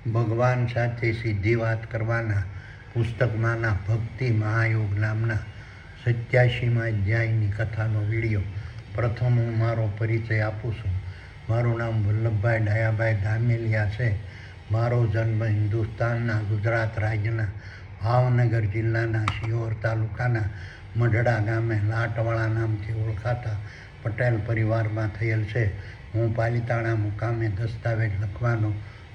ભગવાન સાથે સીધી વાત કરવાના પુસ્તકમાંના ભક્તિ મહાયોગ નામના 87મા અધ્યાયની કથાનો વિડીયો. પ્રથમ હું મારો પરિચય આપું છું. મારું નામ વલ્લભભાઈ ડાયાભાઈ ધામેલિયા છે. મારો જન્મ હિન્દુસ્તાનના ગુજરાત રાજ્યના ભાવનગર જિલ્લાના શિહોર તાલુકાના મઢડા ગામે લાટવાળા નામથી ઓળખાતા પટેલ પરિવારમાં થયેલ છે. હું પાલિતાણા મુકામે દસ્તાવેજ લખવાનો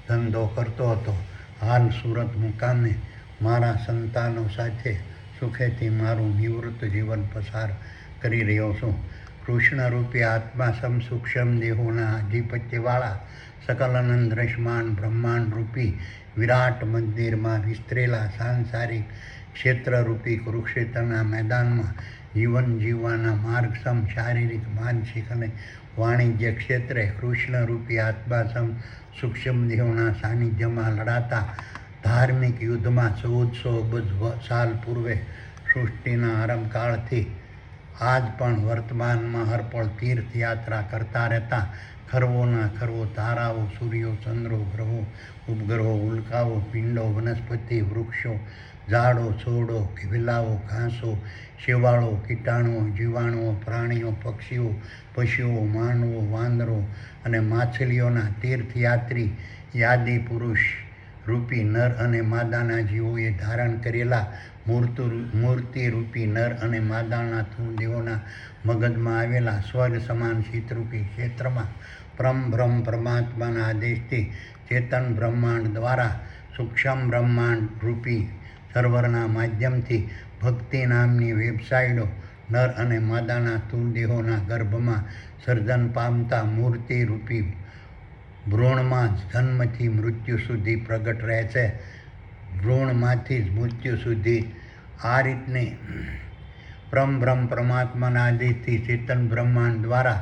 ધંધો કરતો હતો. હાલ સુરત મુકામે મારા સંતાનો સાથે સુખેથી મારું નિવૃત્ત જીવન પસાર કરી રહ્યો છું. કૃષ્ણરૂપી આત્મા સૂક્ષ્મ દેહોના આધિપત્યવાળા સકલાનંદ દ્રશ્યમાન બ્રહ્માંડરૂપી વિરાટ મંદિરમાં વિસ્તરેલા સાંસારિક ક્ષેત્રરૂપી કુરુક્ષેત્રના મેદાનમાં જીવન જીવવાના માર્ગસમ શારીરિક, માનસિક અને વાણિજ્ય ક્ષેત્રે કૃષ્ણરૂપી આત્મા સૂક્ષ્મ દેહોના સાનિધ્યમાં લડાતા ધાર્મિક યુદ્ધમાં 1400 અબજ સાલ પૂર્વે સૃષ્ટિના આરંભકાળથી આજ પણ વર્તમાનમાં હરપળ તીર્થયાત્રા કરતા રહેતા ખરવોના ખરવો તારાઓ, સૂર્યો, ચંદ્રો, ગ્રહો, ઉપગ્રહો, ઉલ્કાઓ, પિંડો, વનસ્પતિ, વૃક્ષો, ઝાડો, છોડો, વેલાઓ, ઘાસો, શેવાળો, કીટાણુઓ, જીવાણુઓ, પ્રાણીઓ, પક્ષીઓ, પશુઓ, માનવો, વાંદરો અને માછલીઓના તીર્થયાત્રી યાદી પુરુષ રૂપી નર અને માદાના જીવોએ ધારણ કરેલા મૂર્તિરૂપી નર અને માદાના સ્થૂળ દેહોના મગજમાં આવેલા સ્વર્ગ સમાન શીતરૂપી ક્ષેત્રમાં પરમબ્રહ્મ પરમાત્માના આદેશથી ચેતન બ્રહ્માંડ દ્વારા સૂક્ષ્મ બ્રહ્માંડ રૂપી સર્વરના માધ્યમથી ભક્તિ નામની વેબસાઇટો નર અને માદાના સ્થૂળ દેહોના ગર્ભમાં સર્જન પામતા મૂર્તિરૂપી ભ્રૂણમાં જન્મથી મૃત્યુ સુધી પ્રગટ રહે છે. ભ્રૂણમાંથી જ મૃત્યુ સુધી આ રીતની પરમબ્રહ્મ પરમાત્માના આદેશથી ચેતન બ્રહ્માંડ દ્વારા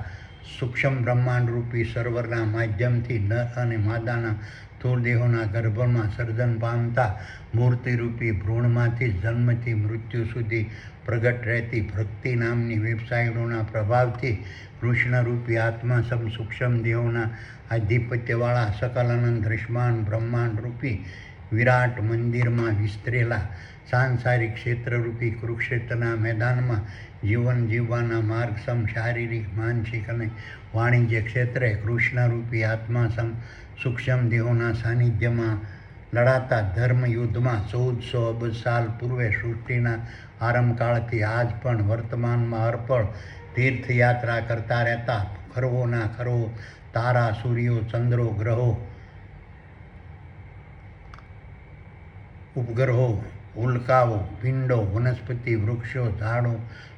સૂક્ષ્મ બ્રહ્માંડરૂપી સર્વરના માધ્યમથી નર અને માદાના સ્થૂળ દેહોના ગર્ભમાં સર્જન પામતા મૂર્તિરૂપી ભ્રૂણમાંથી જન્મથી મૃત્યુ સુધી પ્રગટ રહેતી ભક્તિ નામની વેબસાઇટોના પ્રભાવથી કૃષ્ણરૂપી આત્મા સૂક્ષ્મ દેહોના આધિપત્યવાળા સકલાનંદ દ્રશ્યમાન બ્રહ્માંડરૂપી વિરાટ મંદિરમાં વિસ્તરેલા સાંસારિક ક્ષેત્રરૂપી કુરુક્ષેત્રના મેદાનમાં જીવન જીવવાના માર્ગસમ શારીરિક, માનસિક અને વાણિજ્ય ક્ષેત્રે કૃષ્ણરૂપી આત્મા સૂક્ષ્મ દેહોના સાનિધ્યમાં લડાતા ધર્મયુદ્ધમાં 1400 અબજ સાલ પૂર્વે સૃષ્ટિના આરંભકાળથી આજ પણ વર્તમાનમાં અર્પણ તીર્થયાત્રા કરતા રહેતા ખરવોના ખરવો તારા, સૂર્યો, ચંદ્રો, ગ્રહો, ઉપગ્રહો, ઉલ્કાઓ, પિંડો, વનસ્પતિ, વૃક્ષો, ઝાડો,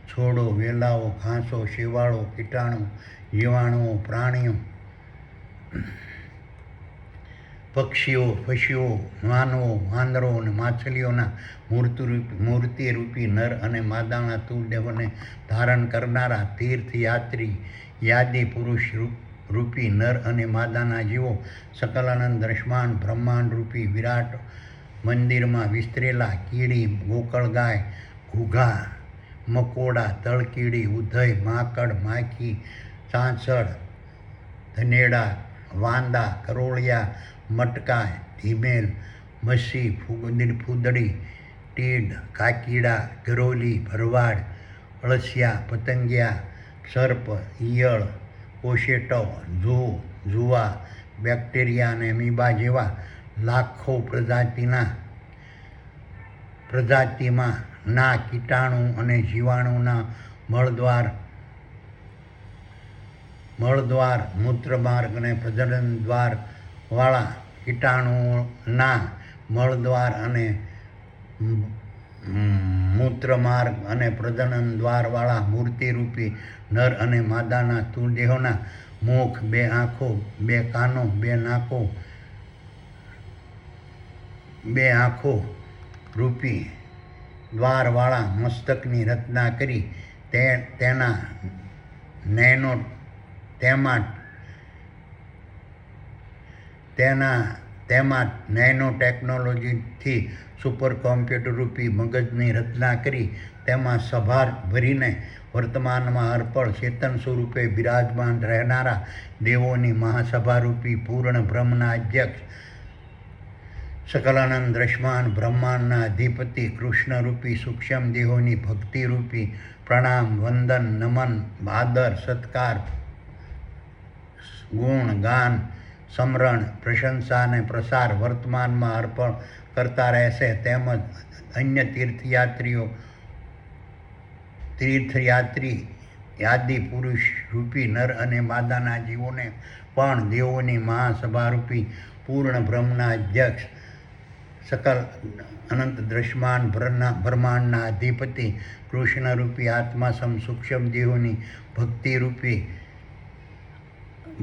છોડો, વેલાઓ, ઘાસો, શેવાળો, કીટાણુ, જીવાણુઓ, પ્રાણીઓ, પક્ષીઓ, પશુઓ, માનવો, વાંદરો અને માછલીઓના મૂર્તિરૂપી નર અને માદાના સ્થૂળ દેહોને ધારણ કરનારા તીર્થયાત્રી યાદી પુરુષ રૂપી નર અને માદાના જીવો સકલાનંદ દ્રશ્યમાન બ્રહ્માંડરૂપી વિરાટ મંદિરમાં વિસ્તરેલા કીડી, ગોકળગાય, ઘૂઘા, મકોડા, તળકીડી, ઉધઈ, માકડ, માખી, ચાંચડ, ધનેડા, વાંદા, કરોળિયા, મટકા, ધીમેલ, મસી, ફૂદડી, ટીડ, કાકીડા, ગરોલી, ભરવાડ, અળસિયા, પતંગિયા, સર્પ, ઈયળ, કોશેટો, જુવા, બેક્ટેરિયા અને એમીબા જેવા લાખો પ્રજાતિમાં ના કીટાણુ અને જીવાણુના મળદ્વાર, મૂત્રમાર્ગ અને પ્રજનન દ્વાર વાળા કીટાણુઓના મળદ્વાર અને મૂત્રમાર્ગ અને પ્રજનન દ્વારવાળા મૂર્તિરૂપી નર અને માદાના સ્થૂળ દેહોના મુખ, 2 આંખો, 2 કાનો, 2 નાકો, 2 આંખો રૂપી દ્વારવાળા મસ્તકની રચના કરી તેમાં નેનો ટેકનોલોજીથી સુપર કોમ્પ્યુટર રૂપી મગજની રચના કરી તેમાં સભાર ભરીને વર્તમાનમાં અર્પણ ચેતન સ્વરૂપે બિરાજમાન રહેનારા દેવોની મહાસભારૂપી પૂર્ણ બ્રહ્મના અધ્યક્ષ સકલાનંદ દ્રશ્યમાન બ્રહ્માંડના અધિપતિ કૃષ્ણરૂપી સૂક્ષ્મ દેહોની ભક્તિરૂપી પ્રણામ વંદન નમન આદર સત્કાર ગુણ ગાન સમરણ પ્રશંસા અને પ્રસાર વર્તમાનમાં અર્પણ કરતા રહેશે. તેમજ અન્ય તીર્થયાત્રી આદિ પુરુષ રૂપી નર અને માદાના જીવોને પણ દેવોની મહાસભારૂપી પૂર્ણ બ્રહ્મના અધ્યક્ષ સકલ અનંત દ્રશ્યમાન બ્રહ્માંડના અધિપતિ કૃષ્ણરૂપી આત્મા સૂક્ષ્મ દેહોની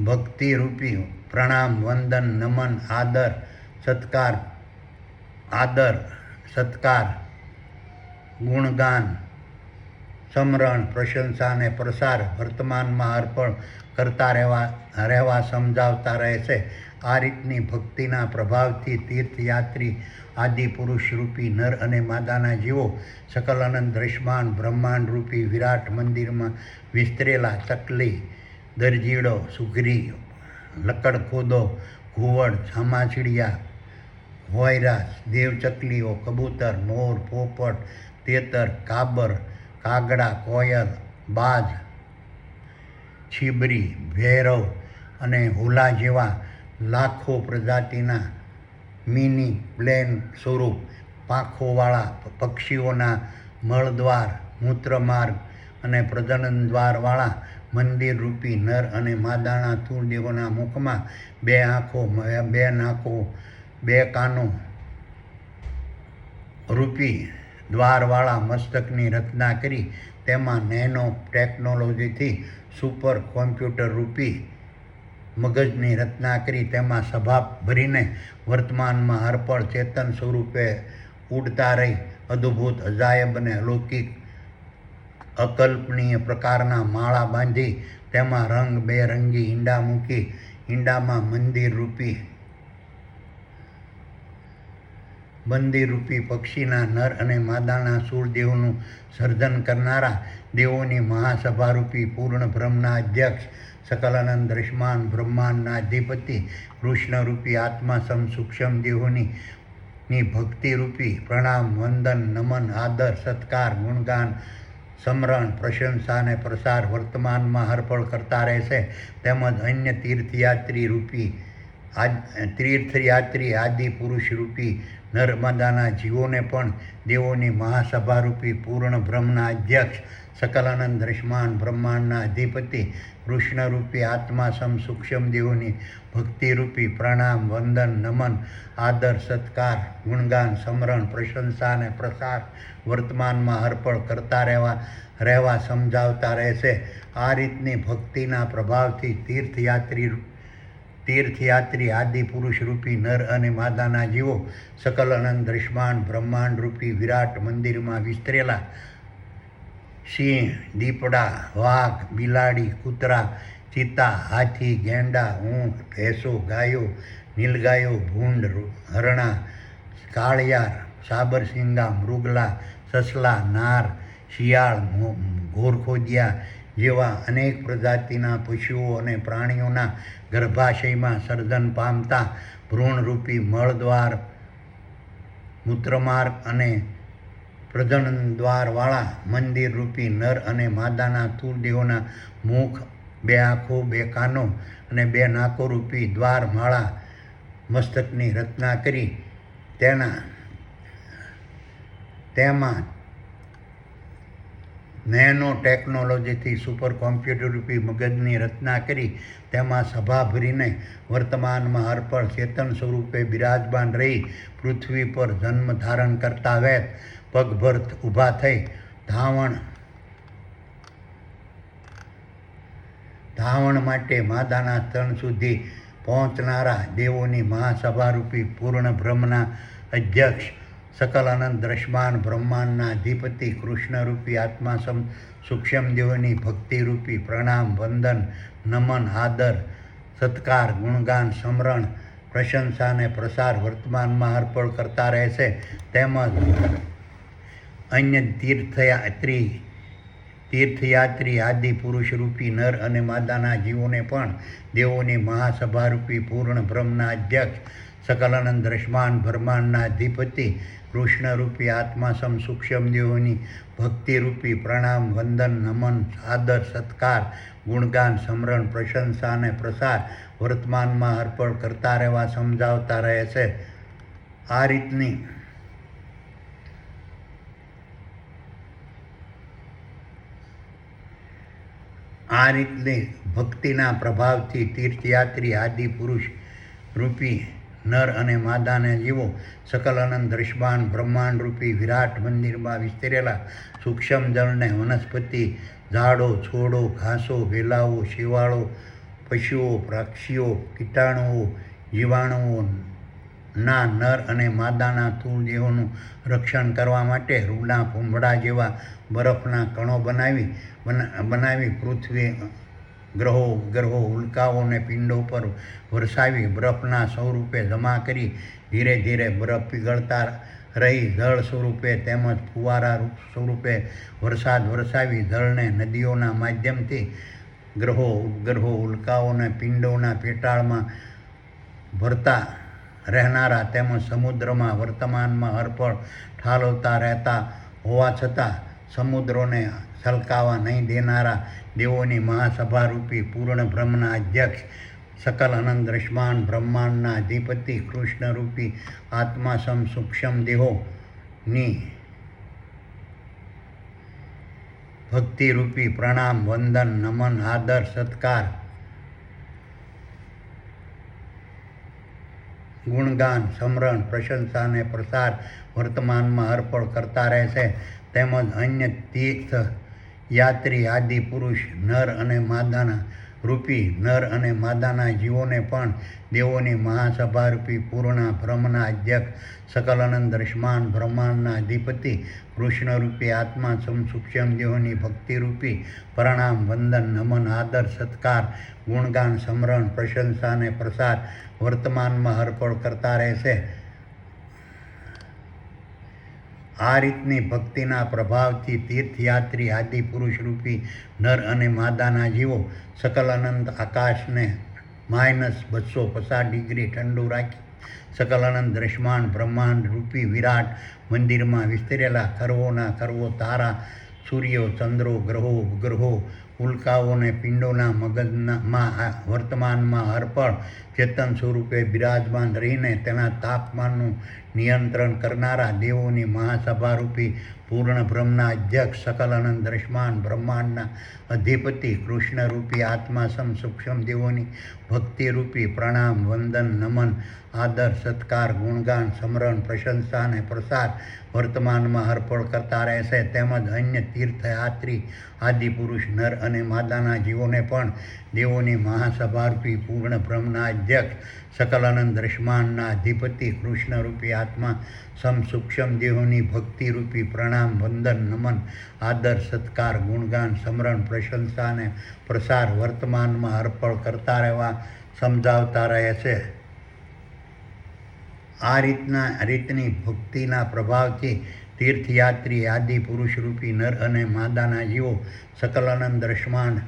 ભક્તિરૂપી પ્રણામ વંદન નમન આદર સત્કાર ગુણગાન સમરણ પ્રશંસા અને પ્રસાર વર્તમાનમાં અર્પણ કરતા રહેવા સમજાવતા રહેશે. આ રીતની ભક્તિના પ્રભાવથી તીર્થયાત્રી આદિ પુરુષ રૂપી નર અને માદાના જીવો સકલ અનંત દ્રશ્યમાન બ્રહ્માંડ રૂપી વિરાટ મંદિરમાં વિસ્તરેલા ચકલી દરજીડો સુઘરી લકડખોદો ઘુવડ ચામાચીડિયા હોયરા દેવચકલીઓ કબૂતર મોર પોપટ તેતર કાબર કાગડા કોયલ બાજ છીબરી ભૈરવ અને હુલા જેવા લાખો પ્રજાતિના મિની પ્લેન સ્વરૂપ પાંખોવાળા પક્ષીઓના મળદ્વાર મૂત્રમાર્ગ અને પ્રજનન દ્વારવાળા મંદિરરૂપી નર અને માદાના તુર્દેવોના મુખમાં 2 આંખો 2 નાકો 2 કાનો રૂપી દ્વારવાળા મસ્તકની રચના કરી તેમાં નેનો ટેકનોલોજીથી સુપર કોમ્પ્યુટર રૂપી મગજની રચના કરી તેમાં સભા ભરીને વર્તમાનમાં અર્પણ ચેતન સ્વરૂપે ઉડતા રહી અદ્ભુત અજાયબ અને અલૌકિક અકલ્પનીય પ્રકારના માળા બાંધી તેમાં રંગબેરંગી ઈંડા મૂકી ઈંડામાં મંદિરરૂપી પક્ષીના નર અને માદાના સૂરદેવનું સર્જન કરનારા દેવોની મહાસભારૂપી પૂર્ણ બ્રહ્મના અધ્યક્ષ સકલાનંદ દ્રશ્યમાન બ્રહ્માંડના અધિપતિ કૃષ્ણરૂપી આત્મા સૂક્ષ્મ દેહોની ભક્તિરૂપી પ્રણામ વંદન નમન આદર સત્કાર ગુણગાન સમરણ પ્રશંસા અને પ્રસાર વર્તમાનમાં અર્પણ કરતા રહેશે. તેમજ અન્ય તીર્થયાત્રી આદિ પુરુષ રૂપી નર્મદાના જીવોને પણ દેવોની મહાસભારૂપી પૂર્ણ બ્રહ્મના અધ્યક્ષ સકલાનંદ દ્રશ્યમાન બ્રહ્માંડના અધિપતિ કૃષ્ણરૂપી આત્મા સૂક્ષ્મ દેવોની ભક્તિરૂપી પ્રણામ વંદન નમન આદર સત્કાર ગુણગાન સમરણ પ્રશંસા અને પ્રસાર વર્તમાનમાં અર્પણ કરતા રહેવા સમજાવતા રહેશે. આ રીતની ભક્તિના પ્રભાવથી તીર્થયાત્રી આદિ પુરુષ રૂપી નર અને માદાના જીવો સકલ અનંત દ્રશ્યમાન બ્રહ્માંડ રૂપી વિરાટ મંદિરમાં વિસ્તરેલા સિંહ દીપડા વાઘ બિલાડી કૂતરા ચિત્તા હાથી ગેંડા ઊંટ ભેંસો ગાયો નીલગાયો ભૂંડ હરણા કાળિયાર સાબરસિંગા મૃગલા સસલા નાર શિયાળ ઘોરખોદિયા જેવા અનેક પ્રજાતિના પશુઓ અને પ્રાણીઓના ગર્ભાશયમાં સર્જન પામતા ભ્રૂણરૂપી મળદ્વાર મૂત્રમાર્ગ અને પ્રજનન દ્વારવાળા મંદિરરૂપી નર અને માદાના તુર્દેવોના મુખ 2 આંખો 2 કાનો અને 2 નાકોરૂપી દ્વારમાળા મસ્તકની રચના કરી તેમાં નેનો ટેકનોલોજીથી સુપર કોમ્પ્યુટરરૂપી મગજની રચના કરી તેમાં સભા ભરીને વર્તમાનમાં અર્પણ ચેતન સ્વરૂપે બિરાજમાન રહી પૃથ્વી પર જન્મ ધારણ કરતા વેત પગભર ઊભા થઈ ધાવણ માટે માદાના તન સુધી પહોંચનારા દેવોની મહાસભારૂપી પૂર્ણ બ્રહ્મના અધ્યક્ષ સકલ અનંત દ્રશ્યમાન બ્રહ્માંડના અધિપતિ કૃષ્ણરૂપી આત્મા સૂક્ષ્મ દેવોની ભક્તિરૂપી પ્રણામ વંદન નમન આદર સત્કાર ગુણગાન સમરણ પ્રશંસા અને પ્રસાર વર્તમાનમાં અર્પણ કરતા રહેશે. તેમજ અન્ય તીર્થયાત્રી આદિ પુરુષ રૂપી નર અને માદાના જીવોને પણ દેવોની મહાસભારૂપી પૂર્ણ બ્રહ્મના અધ્યક્ષ સકલાનંદ રશ્માન બ્રહ્માંડના અધિપતિ કૃષ્ણરૂપી આત્મા સમ સૂક્ષ્મ દેવોની ભક્તિરૂપી પ્રણામ વંદન નમન આદર સત્કાર ગુણગાન સમરણ પ્રશંસા અને પ્રસાર વર્તમાનમાં અર્પણ કરતા રહેવા સમજાવતા રહે છે. આ રીતની ભક્તિના પ્રભાવથી તીર્થયાત્રી આદિ પુરુષ રૂપી નર અને માદાના જીવો સકલ અનંત દૃશ્યમાન બ્રહ્માંડ રૂપી વિરાટ મંદિરમાં વિસ્તરેલા સૂક્ષ્મ જળને વનસ્પતિ ઝાડો છોડો ઘાસો વેલાઓ શેવાળો પશુઓ પક્ષીઓ કીટાણુઓ જીવાણુઓ ના નર અને માદાના સ્થૂળ દેહોનું રક્ષણ કરવા માટે રૂના ભૂંભળા જેવા બરફના કણો બનાવી પૃથ્વી ગ્રહો ઉલ્કાઓ અને પિંડો પર વરસાવી બરફના સ્વરૂપે જમા કરી ધીરે ધીરે બરફ પીગળતા રહી જળ સ્વરૂપે તેમજ ફુવારા સ્વરૂપે વરસાદ વરસાવી જળને નદીઓના માધ્યમથી ગ્રહો ઉલ્કાઓ અને પિંડોના પેટાળમાં ભરતા રહેનારા તેમજ સમુદ્રમાં વર્તમાનમાં અર્પણ ઠાલવતા રહેતા હોવા છતાં સમુદ્રોને છલકાવા નહીં દેનારા દેવોની મહાસભારૂપી પૂર્ણ બ્રહ્મના અધ્યક્ષ સકલ અનંત દૃશ્યમાન બ્રહ્માંડના અધિપતિ કૃષ્ણરૂપી આત્મા સમ સૂક્ષ્મ દેહોની ભક્તિરૂપી પ્રણામ વંદન નમન આદર સત્કાર ગુણગાન સમરણ પ્રશંસા અને પ્રસાર વર્તમાનમાં અર્પણ કરતા રહેશે. તેમજ અન્ય તીર્થ યાત્રી આદિ પુરુષ નર અને માદાના જીવોને પણ દેવોની મહાસભારૂપી પૂર્ણ બ્રહ્મના અધ્યક્ષ સકલ અનંત દૃશ્યમાન બ્રહ્માંડના અધિપતિ કૃષ્ણરૂપી આત્મા સમ સૂક્ષ્મ દેહોની ભક્તિરૂપી પ્રણામ વંદન નમન આદર સત્કાર ગુણગાન સમરણ પ્રશંસા અને પ્રસાર વર્તમાનમાં અર્પણ કરતા રહેશે. આ રીતની ભક્તિના પ્રભાવથી તીર્થયાત્રી આદિ પુરુષ રૂપી નર અને માદાના જીવો સકલ અનંત આકાશને -250 ડિગ્રી ઠંડુ રાખી સકલ અનંત દૃશ્યમાન બ્રહ્માંડ રૂપી વિરાટ મંદિરમાં વિસ્તરેલા ખરવો તારા સૂર્યો ચંદ્રો ગ્રહો ઉલ્કાઓ અને પિંડોના મગજમાં વર્તમાનમાં અર્પણ ચેતન સ્વરૂપે બિરાજમાન રહીને તેના તાપમાનનું નિયંત્રણ કરનારા દેવોની મહાસભારૂપી પૂર્ણ બ્રહ્મના અધ્યક્ષ સકલ અનંત દૃશ્યમાન બ્રહ્માંડના અધિપતિ કૃષ્ણરૂપી આત્મા સમ સૂક્ષ્મ દેવોની ભક્તિરૂપી પ્રણામ વંદન નમન આદર સત્કાર ગુણગાન સમરણ પ્રશંસા અને પ્રસાર વર્તમાનમાં અર્પણ કરતા રહેશે. તેમજ અન્ય તીર્થયાત્રી આદિ પુરુષ નર અને માદાના જીવોને પણ દેવોની મહાસભારૂપી પૂર્ણ બ્રહ્મના અધ્યક્ષ સકલ અનંત દૃશ્યમાનના અધિપતિ કૃષ્ણરૂપી આત્મા સમ સૂક્ષ્મ દેહોની ભક્તિરૂપી પ્રણામ વંદન નમન આદર સત્કાર ગુણગાન સમરણ પ્રશંસા અને પ્રસાર વર્તમાનમાં અર્પણ કરતા રહેવા સમજાવતા રહે છે. આ રીતની ભક્તિના પ્રભાવથી તીર્થયાત્રી આદિ પુરુષરૂપી નર અને માદાના જીવો સકલ અનંત દૃશ્યમાન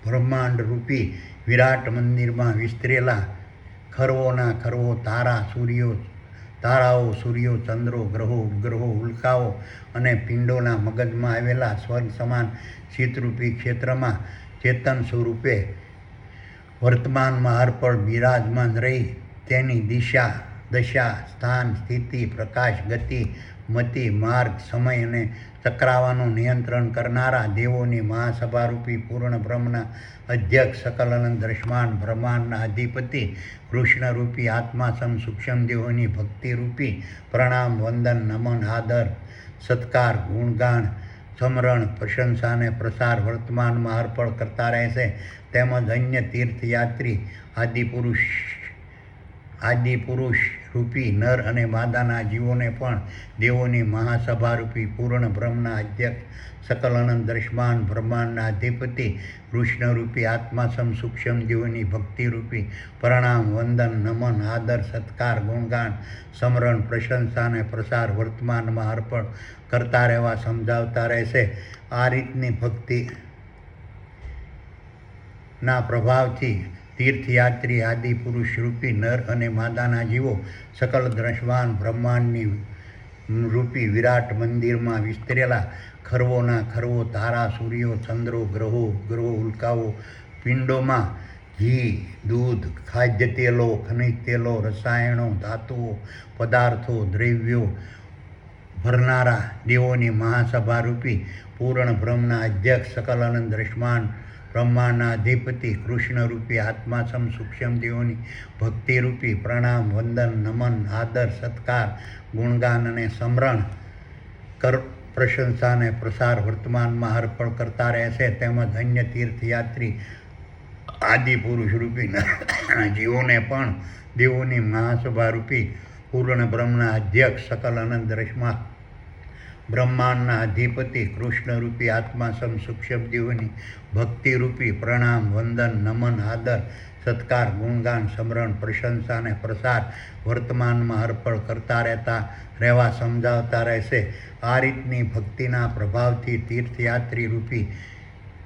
બ્રહ્માંડ રૂપી વિરાટ મંદિરમાં વિસ્તરેલા ખરવો તારાઓ સૂર્યો ચંદ્રો ગ્રહો ઉલ્કાઓ અને પિંડોના મગજમાં આવેલા સ્વર્ગ સમાન શીતરૂપી ક્ષેત્રમાં ચેતન સ્વરૂપે વર્તમાનમાં અર્પણ બિરાજમાન રહી તેની દશા સ્થાન સ્થિતિ પ્રકાશ ગતિ મતિ માર્ગ સમય અને ચક્રાવાનું નિયંત્રણ કરનારા દેવોની મહાસભારૂપી પૂર્ણ બ્રહ્મના અધ્યક્ષ સકલ અનંત દૃશ્યમાન બ્રહ્માંડના અધિપતિ કૃષ્ણરૂપી આત્મા સમ સૂક્ષ્મ દેહોની ભક્તિરૂપી પ્રણામ વંદન નમન આદર સત્કાર ગુણગાન સમરણ પ્રશંસા અને પ્રસાર વર્તમાનમાં અર્પણ કરતા રહેશે. તેમજ અન્ય તીર્થયાત્રી આદિ પુરુષ આદિ પુરુષ રૂપી નર અને માદાના જીવોને પણ દેવોની મહાસભા રૂપી પૂર્ણ બ્રહ્મના અધ્યક્ષ સકલ અનંત દ્રશ્યમાન બ્રહ્માંડના અધિપતિ કૃષ્ણરૂપી આત્મા સૂક્ષ્મ દેવોની ભક્તિરૂપી પ્રણામ વંદન નમન આદર સત્કાર ગુણગાન સમરણ પ્રશંસા અને પ્રસાર વર્તમાનમાં અર્પણ કરતા રહેવા સમજાવતા રહેશે. આ રીતની ભક્તિના પ્રભાવથી તીર્થયાત્રી આદિ પુરુષ રૂપી નર અને માદાના જીવો સકલ દ્રશ્યમાન બ્રહ્માંડની રૂપી વિરાટ મંદિરમાં વિસ્તરેલા ખરવોના ખરવો તારા સૂર્યો ચંદ્રો ગ્રહો ઉલ્કાઓ પિંડોમાં ઘી દૂધ ખાદ્ય તેલો ખનિજ તેલો રસાયણો ધાતુઓ પદાર્થો દ્રવ્યો ભરનારા દેવોની મહાસભા રૂપી પૂર્ણ બ્રહ્મના અધ્યક્ષ સકલ અનંત દ્રશ્યમાન બ્રહ્માંડના અધિપતિ કૃષ્ણરૂપી આત્મા સૂક્ષ્મ દેવોની ભક્તિરૂપી પ્રણામ વંદન નમન આદર સત્કાર ગુણગાન અને સમરણ પ્રશંસા અને પ્રસાર વર્તમાનમાં અર્પણ કરતા રહેશે. તેમજ અન્ય તીર્થયાત્રી આદિ પુરુષ રૂપી જીવોને પણ દેવોની મહાસભા રૂપી પૂર્ણ બ્રહ્મના અધ્યક્ષ સકલ અનંત દ્રશ્યમાન બ્રહ્માંડના અધિપતિ કૃષ્ણરૂપી આત્મા સૂક્ષ્મ દેવોની ભક્તિરૂપી પ્રણામ વંદન નમન આદર સત્કાર ગુણગાન સમરણ પ્રશંસા અને પ્રસાર વર્તમાનમાં અર્પણ કરતા રહેવા સમજાવતા રહેશે. આ રીતની ભક્તિના પ્રભાવથી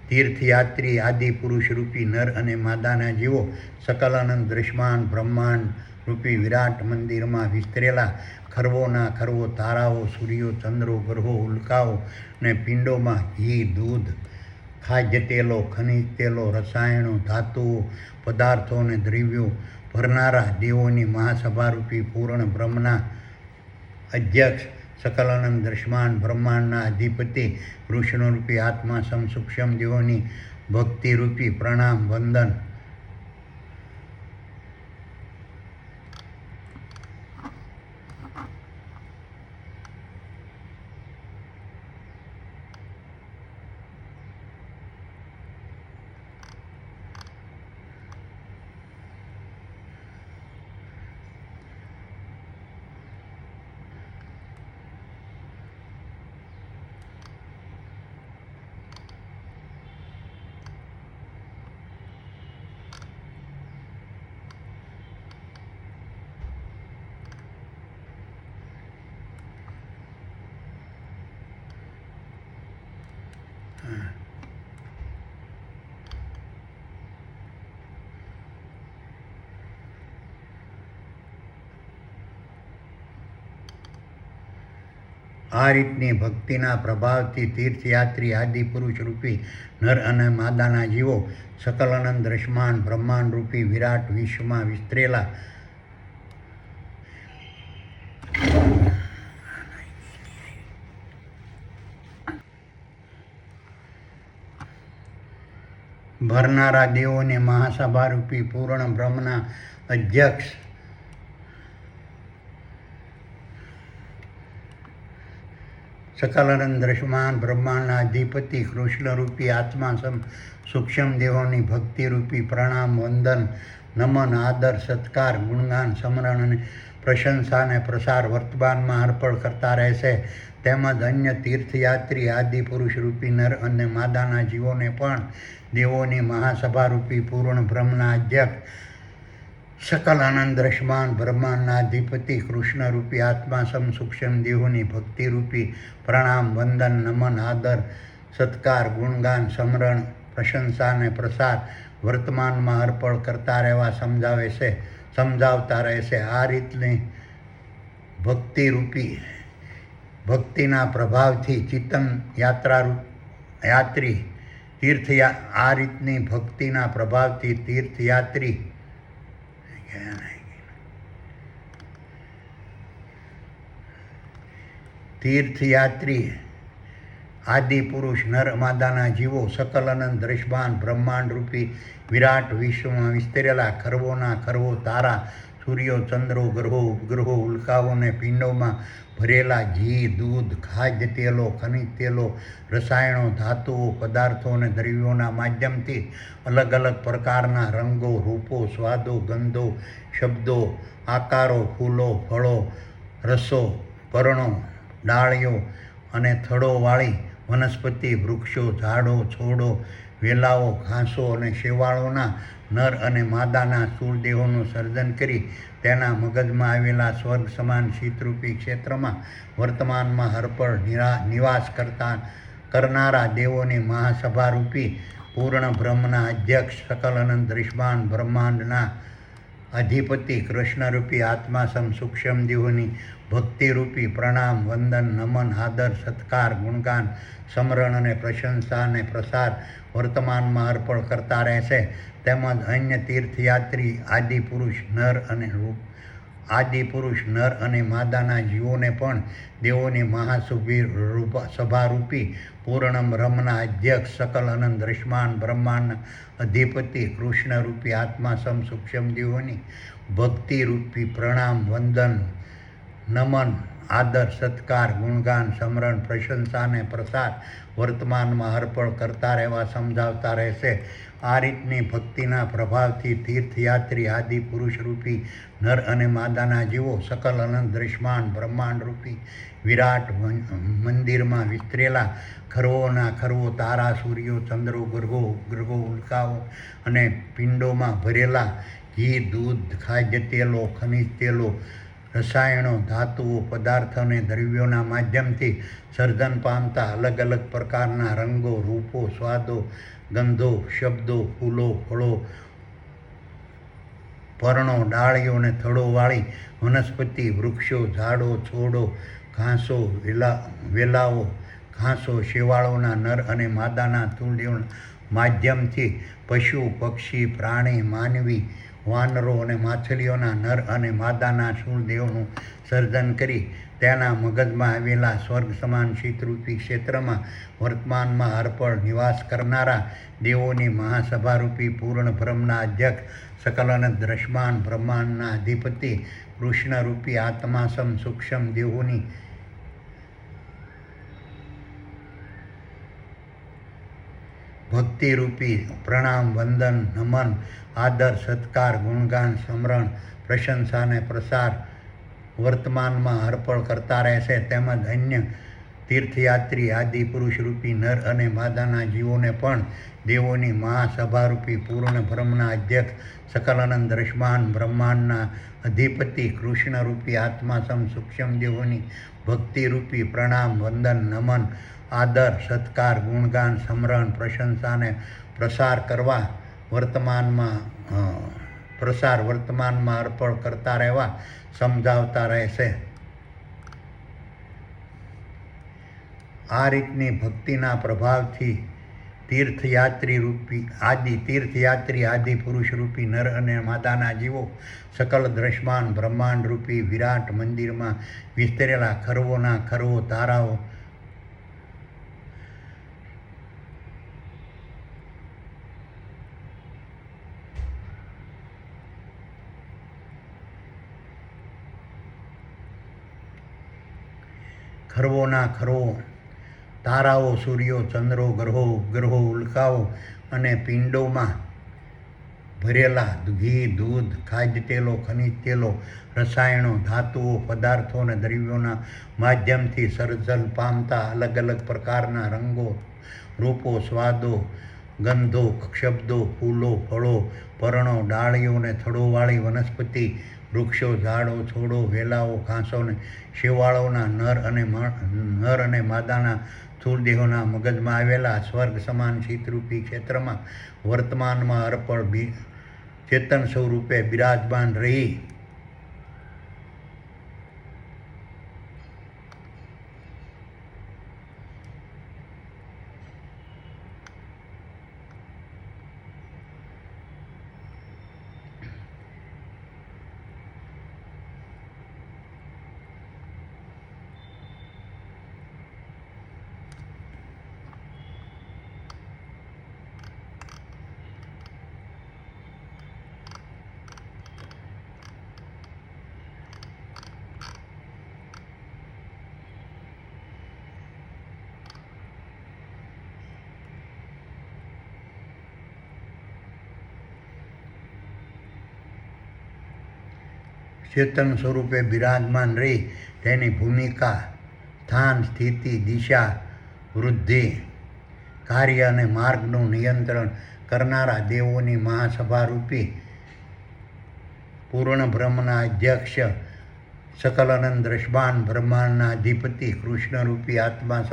તીર્થયાત્રી આદિ પુરુષ રૂપી નર અને માદાના જીવો સકલ અનંત દ્રશ્યમાન બ્રહ્માંડ રૂપી વિરાટ મંદિરમાં વિસ્તરેલા ખરવોના ખરવો તારાઓ સૂર્યો ચંદ્રો ગ્રહો ઉલ્કાઓ અને પિંડોમાં ઘી દૂધ ખાદ્ય તેલો ખનિજ તેલો રસાયણો ધાતુઓ પદાર્થો અને દ્રવ્યો ભરનારા દેવોની મહાસભા રૂપી પૂર્ણ બ્રહ્મના અધ્યક્ષ સકલ અનંત દ્રશ્યમાન બ્રહ્માંડના અધિપતિ કૃષ્ણરૂપી આત્મા સૂક્ષ્મ દેવોની ભક્તિરૂપી પ્રણામ વંદન આ રીતની ભક્તિના પ્રભાવથી તીર્થયાત્રી આદિ પુરુષ રૂપી નર અને માદાના જીવો સકલ અનંત દ્રશ્યમાન બ્રહ્માંડ રૂપી વિરાટ વિશ્વમાં વિસ્તરેલા ભરનારા દેવોને મહાસભા રૂપી પૂર્ણ બ્રહ્મના અધ્યક્ષ સકલ અનંત દ્રશ્યમાન બ્રહ્માંડના અધિપતિ કૃષ્ણરૂપી આત્મા સૂક્ષ્મ દેવોની ભક્તિરૂપી પ્રણામ વંદન નમન આદર સત્કાર ગુણગાન સમરણ અને પ્રશંસા અને પ્રસાર વર્તમાનમાં અર્પણ કરતા રહેશે. તેમજ અન્ય તીર્થયાત્રી આદિ પુરુષ રૂપી નર અને માદાના જીવોને પણ દેવોની મહાસભા રૂપી પૂર્ણ બ્રહ્મના અધ્યક્ષ સકલ આનંદ દ્રશ્યમાન બ્રહ્માંડના અધિપતિ કૃષ્ણરૂપી આત્મા સૂક્ષ્મ દેહોની ભક્તિરૂપી પ્રણામ વંદન નમન આદર સત્કાર ગુણગાન સમરણ પ્રશંસા અને પ્રસાર વર્તમાનમાં અર્પણ કરતા રહેવા સમજાવતા રહેશે. આ રીતની ભક્તિના પ્રભાવથી ચિંતન આ રીતની ભક્તિના પ્રભાવથી તીર્થયાત્રી આદિ પુરુષ નર માદાના જીવો સકલ અનંત દ્રશ્યમાન બ્રહ્માંડ રૂપી વિરાટ વિશ્વમાં વિસ્તરેલા ખરવોના ખરવો તારા સૂર્યો ચંદ્રો ગ્રહો ઉપગ્રહો ઉલ્કાઓ અને પિંડોમાં ભરેલા ઘી દૂધ ખાદ્ય તેલો ખનિજ તેલો રસાયણો ધાતુઓ પદાર્થો અને દ્રવ્યોના માધ્યમથી અલગ અલગ પ્રકારના રંગો રૂપો સ્વાદો ગંધો શબ્દો આકારો ફૂલો ફળો રસો પર્ણો ડાળીઓ અને થડોવાળી વનસ્પતિ વૃક્ષો ઝાડો છોડો વેલાઓ ઘાસો અને શેવાળોના નર અને માદાના સ્થૂળદેહોનું સર્જન કરી તેના મગજમાં આવેલા સ્વર્ગ સમાન શીતરૂપી ક્ષેત્રમાં વર્તમાનમાં હરપળ નિવાસ કરનારા દેવોની મહાસભારૂપી પૂર્ણ બ્રહ્મના અધ્યક્ષ સકલ અનંત દૃશ્યમાન બ્રહ્માંડના અધિપતિ કૃષ્ણરૂપી આત્માસમ સૂક્ષ્મ દેહોની ભક્તિરૂપી પ્રણામ વંદન નમન આદર સત્કાર ગુણગાન સમરણ અને પ્રશંસા અને પ્રસાર વર્તમાનમાં અર્પણ કરતા રહેશે. તેમજ અન્ય તીર્થયાત્રી આદિ પુરુષ નર અને માદાના જીવોને પણ દેવોની સભારૂપી પૂર્ણ બ્રહ્મના અધ્યક્ષ સકલ અનંત દૃશ્યમાન બ્રહ્માંડના અધિપતિ કૃષ્ણરૂપી આત્માસમ સૂક્ષ્મ દેવોની ભક્તિરૂપી પ્રણામ વંદન નમન આદર સત્કાર ગુણગાન સમરણ પ્રશંસા અને પ્રસાર વર્તમાનમાં અર્પણ કરતા રહેવા સમજાવતા રહેશે. આ રીતની ભક્તિના પ્રભાવથી તીર્થયાત્રી આદિ પુરુષરૂપી નર અને માદાના જીવો સકલ અનંત દૃશ્યમાન બ્રહ્માંડરૂપી વિરાટ મંદિરમાં વિસ્તરેલા ખરવોના ખરવો તારા સૂર્યો ચંદ્રો ગ્રહો ઉપગ્રહો ઉલ્કાઓ અને પિંડોમાં ભરેલા ઘી દૂધ ખાદ્ય તેલો ખનિજ તેલો રસાયણો ધાતુઓ પદાર્થ અને દ્રવ્યોના માધ્યમથી સર્જન પામતા અલગ અલગ પ્રકારના રંગો રૂપો સ્વાદો ગંધો શબ્દો ફૂલો ફળો પર્ણો ડાળીઓ અને થડોવાળી વનસ્પતિ વૃક્ષો ઝાડો છોડો ઘાસો વેલાઓ ઘાસો શેવાળોના નર અને માદાના સ્થૂળદેહોના માધ્યમથી પશુ પક્ષી પ્રાણી માનવી વાનરો અને માછલીઓના નર અને માદાના સ્થૂળદેહોનું સર્જન કરી તેના મગજમાં આવેલા સ્વર્ગ સમાન શીતરૂપી ક્ષેત્રમાં વર્તમાનમાં હરપળ નિવાસ કરનારા દેવોની મહાસભારૂપી પૂર્ણ બ્રહ્મના અધ્યક્ષ સકલ અનંત દૃશ્યમાન બ્રહ્માંડના અધિપતિ કૃષ્ણરૂપી આત્માસમ સૂક્ષ્મ દેહોની ભક્તિરૂપી પ્રણામ વંદન નમન આદર સત્કાર ગુણગાન સમરણ પ્રશંસા અને પ્રસાર વર્તમાનમાં અર્પણ કરતા રહેશે. તેમજ અન્ય તીર્થયાત્રી આદિ પુરુષરૂપી નર અને માદાના જીવોને પણ દેવોની મહાસભારૂપી પૂર્ણ બ્રહ્મના અધ્યક્ષ સકલ અનંત દૃશ્યમાન બ્રહ્માંડના અધિપતિ કૃષ્ણરૂપી આત્માસમ સૂક્ષ્મ દેવોની ભક્તિરૂપી પ્રણામ વંદન નમન આદર સત્કાર ગુણગાન સમરણ પ્રશંસા અને પ્રસાર વર્તમાનમાં અર્પણ કરતા રહેવા સમજાવતા રહેશે. આ રીતની ભક્તિના પ્રભાવથી તીર્થયાત્રી આદિ પુરુષરૂપી નર અને માદાના જીવો સકલ દૃશ્યમાન બ્રહ્માંડરૂપી વિરાટ મંદિરમાં વિસ્તરેલા ખરવોના ખરવો તારાઓ ખરવોના ખરવો તારાઓ સૂર્યો ચંદ્રો ગ્રહો ઉપગ્રહો ઉલ્કાઓ અને પિંડોમાં ભરેલા ઘી દૂધ ખાદ્ય તેલો ખનિજ તેલો રસાયણો ધાતુઓ પદાર્થો અને દ્રવ્યોના માધ્યમથી સર્જન પામતા અલગ અલગ પ્રકારના રંગો રૂપો સ્વાદો ગંધો શબ્દો ફૂલો ફળો પર્ણો ડાળીઓ અને થડોવાળી વનસ્પતિ વૃક્ષો ઝાડો છોડો વેલાઓ ઘાસો અને શેવાળોના નર અને માદાના સ્થૂળદેહોના મગજમાં આવેલા સ્વર્ગ સમાન શીતરૂપી ક્ષેત્રમાં વર્તમાનમાં અર્પણ ચેતન સ્વરૂપે બિરાજમાન રહી ચેતન સ્વરૂપે બિરાજમાન રહી તેની ભૂમિકા, સ્થાન, સ્થિતિ, દિશા, વૃદ્ધિ, કાર્ય અને માર્ગનું નિયંત્રણ કરનારા દેવોની મહાસભારૂપી પૂર્ણ બ્રહ્મના અધ્યક્ષ, સકલ અનંત દ્રષ્ટાન બ્રહ્માંડના અધિપતિ, કૃષ્ણરૂપી આત્મા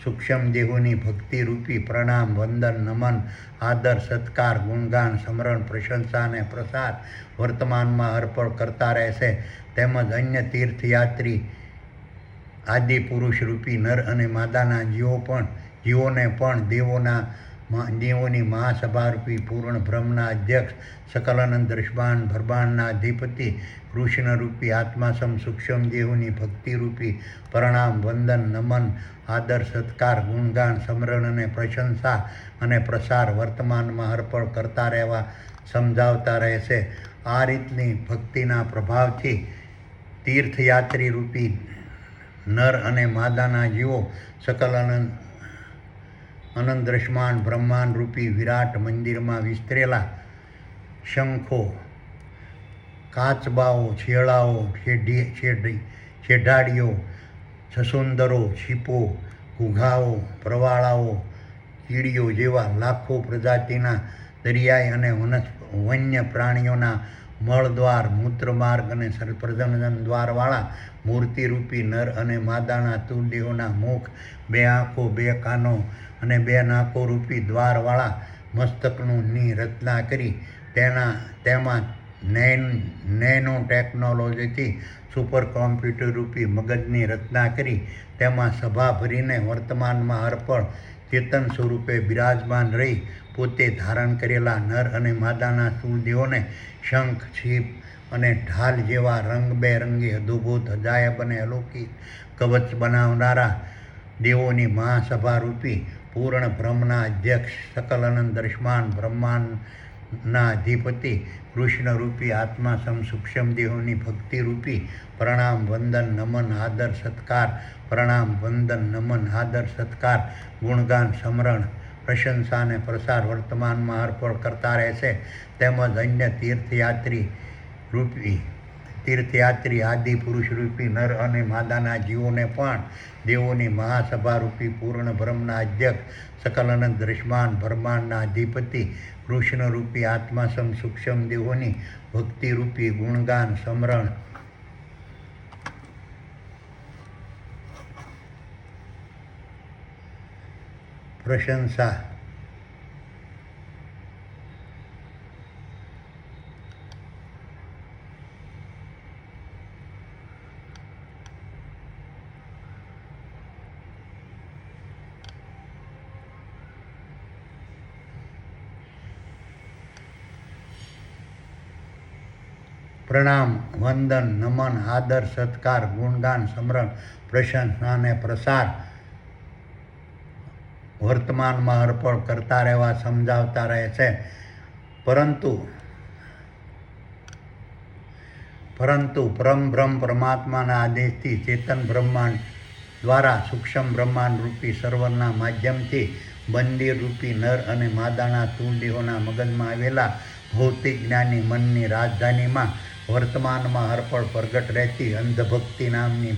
સૂક્ષ્મ દેહોની ભક્તિરૂપી પ્રણામ, વંદન, નમન, આદર, સત્કાર, ગુણગાન, સ્મરણ, પ્રશંસા અને પ્રસાર વર્તમાનમાં અર્પણ કરતા રહેશે. તેમજ અન્ય તીર્થયાત્રી આદિ પુરુષરૂપી નર અને માદાના જીવોને પણ દેવોની મહાસભારૂપી પૂર્ણ બ્રહ્મના અધ્યક્ષ, સકલ અનંત દ્રષ્ટાન બ્રહ્માંડના અધિપતિ, કૃષ્ણરૂપી આત્મા સૂક્ષ્મ દેહોની ભક્તિરૂપી પ્રણામ, વંદન, નમન, આદર, સત્કાર, ગુણગાન, સ્મરણ અને પ્રશંસા અને પ્રસાર વર્તમાનમાં અર્પણ કરતા રહેવા સમજાવતા રહેશે. આ રીતની ભક્તિના પ્રભાવથી તીર્થયાત્રી રૂપી નર અને માદાના જીવો સકલ અનંત દ્રષ્ટાન બ્રહ્માંડ રૂપી વિરાટ મંદિરમાં વિસ્તરેલા શંખો, કાચબાઓ, શેળાઓ, શેઢાડીઓ, છસુંદરો, છીપો, ઘુઘાઓ, પ્રવાળાઓ, કીડીઓ જેવા લાખો પ્રજાતિના દરિયાઈ અને વન્ય પ્રાણીઓના મળદ્વાર, મૂત્રમાર્ગ અને પ્રજનન દ્વારવાળા મૂર્તિરૂપી નર અને માદાના તુર્દેહોના મુખ, 2 આંખો, 2 કાનો અને 2 નાકો રૂપી દ્વારવાળા મસ્તકની રચના કરી તેમાં નેનો ટેકનોલોજીથી સુપર કોમ્પ્યુટર રૂપી મગજની રચના કરી તેમાં સભા ભરીને વર્તમાનમાં અર્પણ ચેતન સ્વરૂપે બિરાજમાન રહી પોતે ધારણ કરેલા નર અને માદાના સ્થૂળદેહોને શંખ, છીપ અને ઢાલ જેવા રંગબેરંગી, અદ્ભુત, અજાયબ અને અલૌકિક કવચ બનાવનારા દેવોની મહાસભારૂપી પૂર્ણ બ્રહ્મના અધ્યક્ષ, સકલ અનંત દ્રષ્ટાન બ્રહ્માંડના અધિપતિ, કૃષ્ણરૂપી આત્મા સૂક્ષ્મ દેહોની ભક્તિરૂપી પ્રણામ, વંદન, નમન, આદર, સત્કાર, પ્રણામ, વંદન, નમન, આદર, સત્કાર, ગુણગાન, સ્મરણ, પ્રશંસા અને પ્રસાર વર્તમાનમાં અર્પણ કરતા રહેશે. તેમજ અન્ય તીર્થયાત્રી આદિ પુરુષરૂપી નર અને માદાના જીવોને પણ દેવોની મહાસભારૂપી પૂર્ણ બ્રહ્મના અધ્યક્ષ, સકલ અનંત દ્રષ્ટાન બ્રહ્માંડના અધિપતિ, કૃષ્ણરૂપી આત્મા સૂક્ષ્મ દેહોની ભક્તિરૂપી ગુણગાન, સ્મરણ, પ્રશંસા, પ્રણામ, વંદન, નમન, આદર, સત્કાર, ગુણગાન, સ્મરણ, પ્રશંસા અને પ્રસાર વર્તમાનમાં અર્પણ કરતા રહેવા સમજાવતા રહે છે. પરંતુ પરમબ્રહ્મ પરમાત્માના આદેશથી ચેતન બ્રહ્માંડ દ્વારા સૂક્ષ્મ બ્રહ્માંડ રૂપી સર્વરના માધ્યમથી મંદિર રૂપી નર અને માદાના સ્થૂળદેહોના મગજમાં આવેલા ભૌતિક જ્ઞાની મનની રાજધાનીમાં વર્તમાનમાં અર્પણ પ્રગટ રહેતી અંધભક્તિ નામની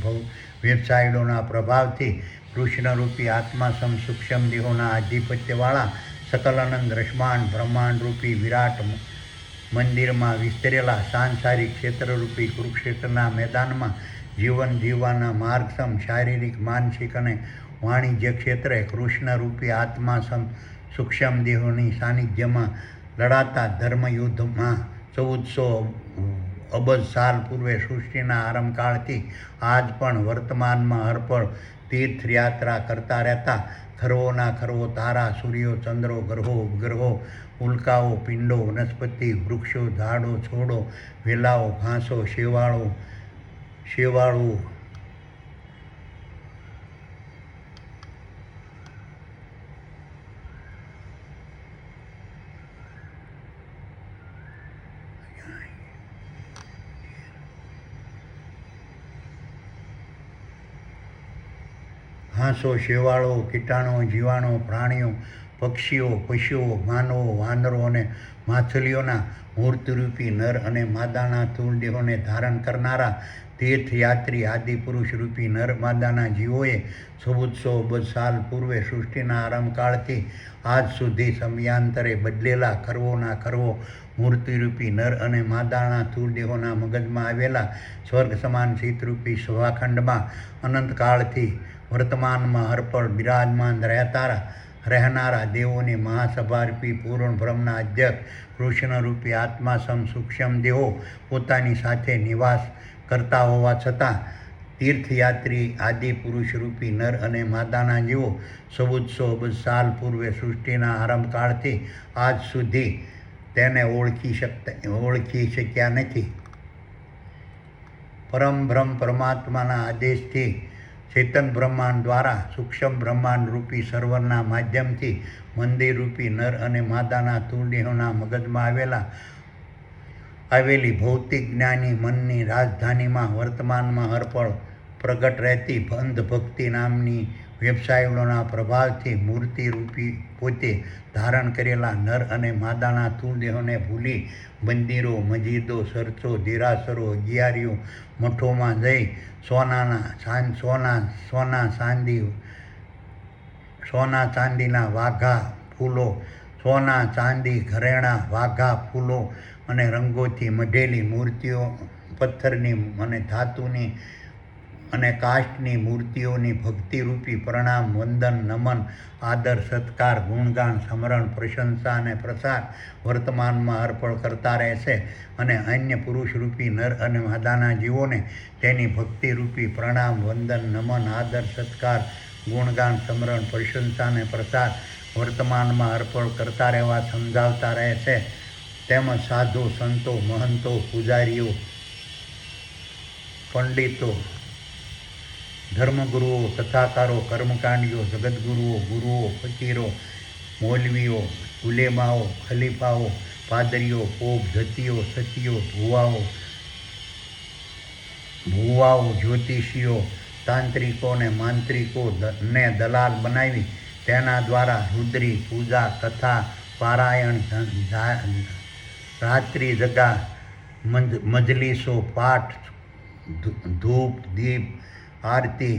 વેબસાઇટોના પ્રભાવથી કૃષ્ણરૂપી આત્મા સૂક્ષ્મ દેહોના આધિપત્યવાળા સકલ અનંત દ્રષ્ટાન બ્રહ્માંડરૂપી વિરાટ મંદિરમાં વિસ્તરેલા સાંસારિક ક્ષેત્રરૂપી કુરુક્ષેત્રના મેદાનમાં જીવન જીવવાના માર્ગસમ શારીરિક, માનસિક અને વાણિજ્ય ક્ષેત્રે કૃષ્ણરૂપી આત્મા સૂક્ષ્મ દેહોની સાનિધ્યમાં લડાતા ધર્મયુદ્ધમાં 1400 અબજ સાલ પૂર્વે સૃષ્ટિના આરંભકાળથી આજ પણ વર્તમાનમાં અર્પણ તીર્થયાત્રા કરતા રહેતા ખરવોના ખરવો તારા, સૂર્યો, ચંદ્રો, ગ્રહો, ઉપગ્રહો, ઉલ્કાઓ, પિંડો, વનસ્પતિ, વૃક્ષો, ઝાડો, છોડો, વેલાઓ, ઘાસો, શેવાળો, કીટાણુ, જીવાણુ, પ્રાણીઓ, પક્ષીઓ, પશુઓ, માનવો, વાનરો અને માછલીઓના મૂર્તિરૂપી નર અને માદાના સ્થૂળ દેહોને ધારણ કરનારા તીર્થયાત્રી આદિપુરુષ રૂપી નર માદાના જીવોએ 1400 અબજ સાલ પૂર્વે સૃષ્ટિના આરંભકાળથી આજ સુધી સમયાંતરે બદલેલા ખરવોના ખરવો મૂર્તિરૂપી નર અને માદાના સ્થૂળ દેહોના મગજમાં આવેલા સ્વર્ગ સમાન શીતરૂપી સભાખંડમાં અનંતકાળથી વર્તમાનમાં હરપળ બિરાજમાન રહેનારા દેવોની મહાસભારૂપી પૂર્ણ બ્રહ્મના અધ્યક્ષ કૃષ્ણરૂપી આત્મા સૂક્ષ્મ દેહો પોતાની સાથે નિવાસ કરતા હોવા છતાં તીર્થયાત્રી આદિપુરુષરૂપી નર અને માદાના જીવો 1400 અબજ સાલ પૂર્વે સૃષ્ટિના આરંભકાળથી આજ સુધી તેને ઓળખી શક્યા નથી. પરમ બ્રહ્મ પરમાત્માના આદેશથી ચેતન બ્રહ્માંડ દ્વારા સૂક્ષ્મ બ્રહ્માંડ રૂપી સર્વરના માધ્યમથી મંદિરરૂપી નર અને માદાના સ્થૂળ દેહોના મગજમાં આવેલી ભૌતિક જ્ઞાની મનની રાજધાનીમાં વર્તમાનમાં હરપળ પ્રગટ રહેતી અંધ ભક્તિ નામની વેબસાઇટોના પ્રભાવથી મૂર્તિરૂપી પોતે ધારણ કરેલા નર અને માદાના સ્થૂળ દેહોને ભૂલી મંદિરો, મસ્જિદો, ચર્ચો, દેરાસરો, અગિયારીઓ, મઠોમાં જઈ સોના ચાંદીના વાઘા ફૂલો, સોના ચાંદી ઘરેણાં, વાઘા ફૂલો અને રંગોથી મઢેલી મૂર્તિઓ, પથ્થરની અને ધાતુની અને કાષ્ઠની મૂર્તિઓની ભક્તિરૂપી પ્રણામ, વંદન, નમન, આદર, સત્કાર, ગુણગાન, સ્મરણ, પ્રશંસા અને પ્રસાર વર્તમાનમાં અર્પણ કરતા રહેશે અને અન્ય પુરુષરૂપી નર અને માદાના જીવોને તેની ભક્તિરૂપી પ્રણામ, વંદન, નમન, આદર, સત્કાર, ગુણગાન, સ્મરણ, પ્રશંસા અને પ્રસાર વર્તમાનમાં અર્પણ કરતા રહેવા સમજાવતા રહેશે. તેમજ સાધુ, સંતો, મહંતો, પૂજારીઓ, પંડિતો, ધર્મગુરુઓ, કથાકારો, કર્મકાંડીઓ, જગતગુરુઓ, ગુરુઓ, ફકીરો, મૌલવીઓ, ઉલેમાઓ, ખલીફાઓ, પાદરીઓ, પોપ, જતીઓ, સતીઓ, ભુવાઓ, જ્યોતિષીઓ, તાંત્રિકો અને માંત્રિકો ને દલાલ બનાવી તેના દ્વારા રુદ્રી પૂજા, કથા, પારાયણ, રાત્રિ જગા, મજલિસો, પાઠ, ધૂપ, દીપ, આરતી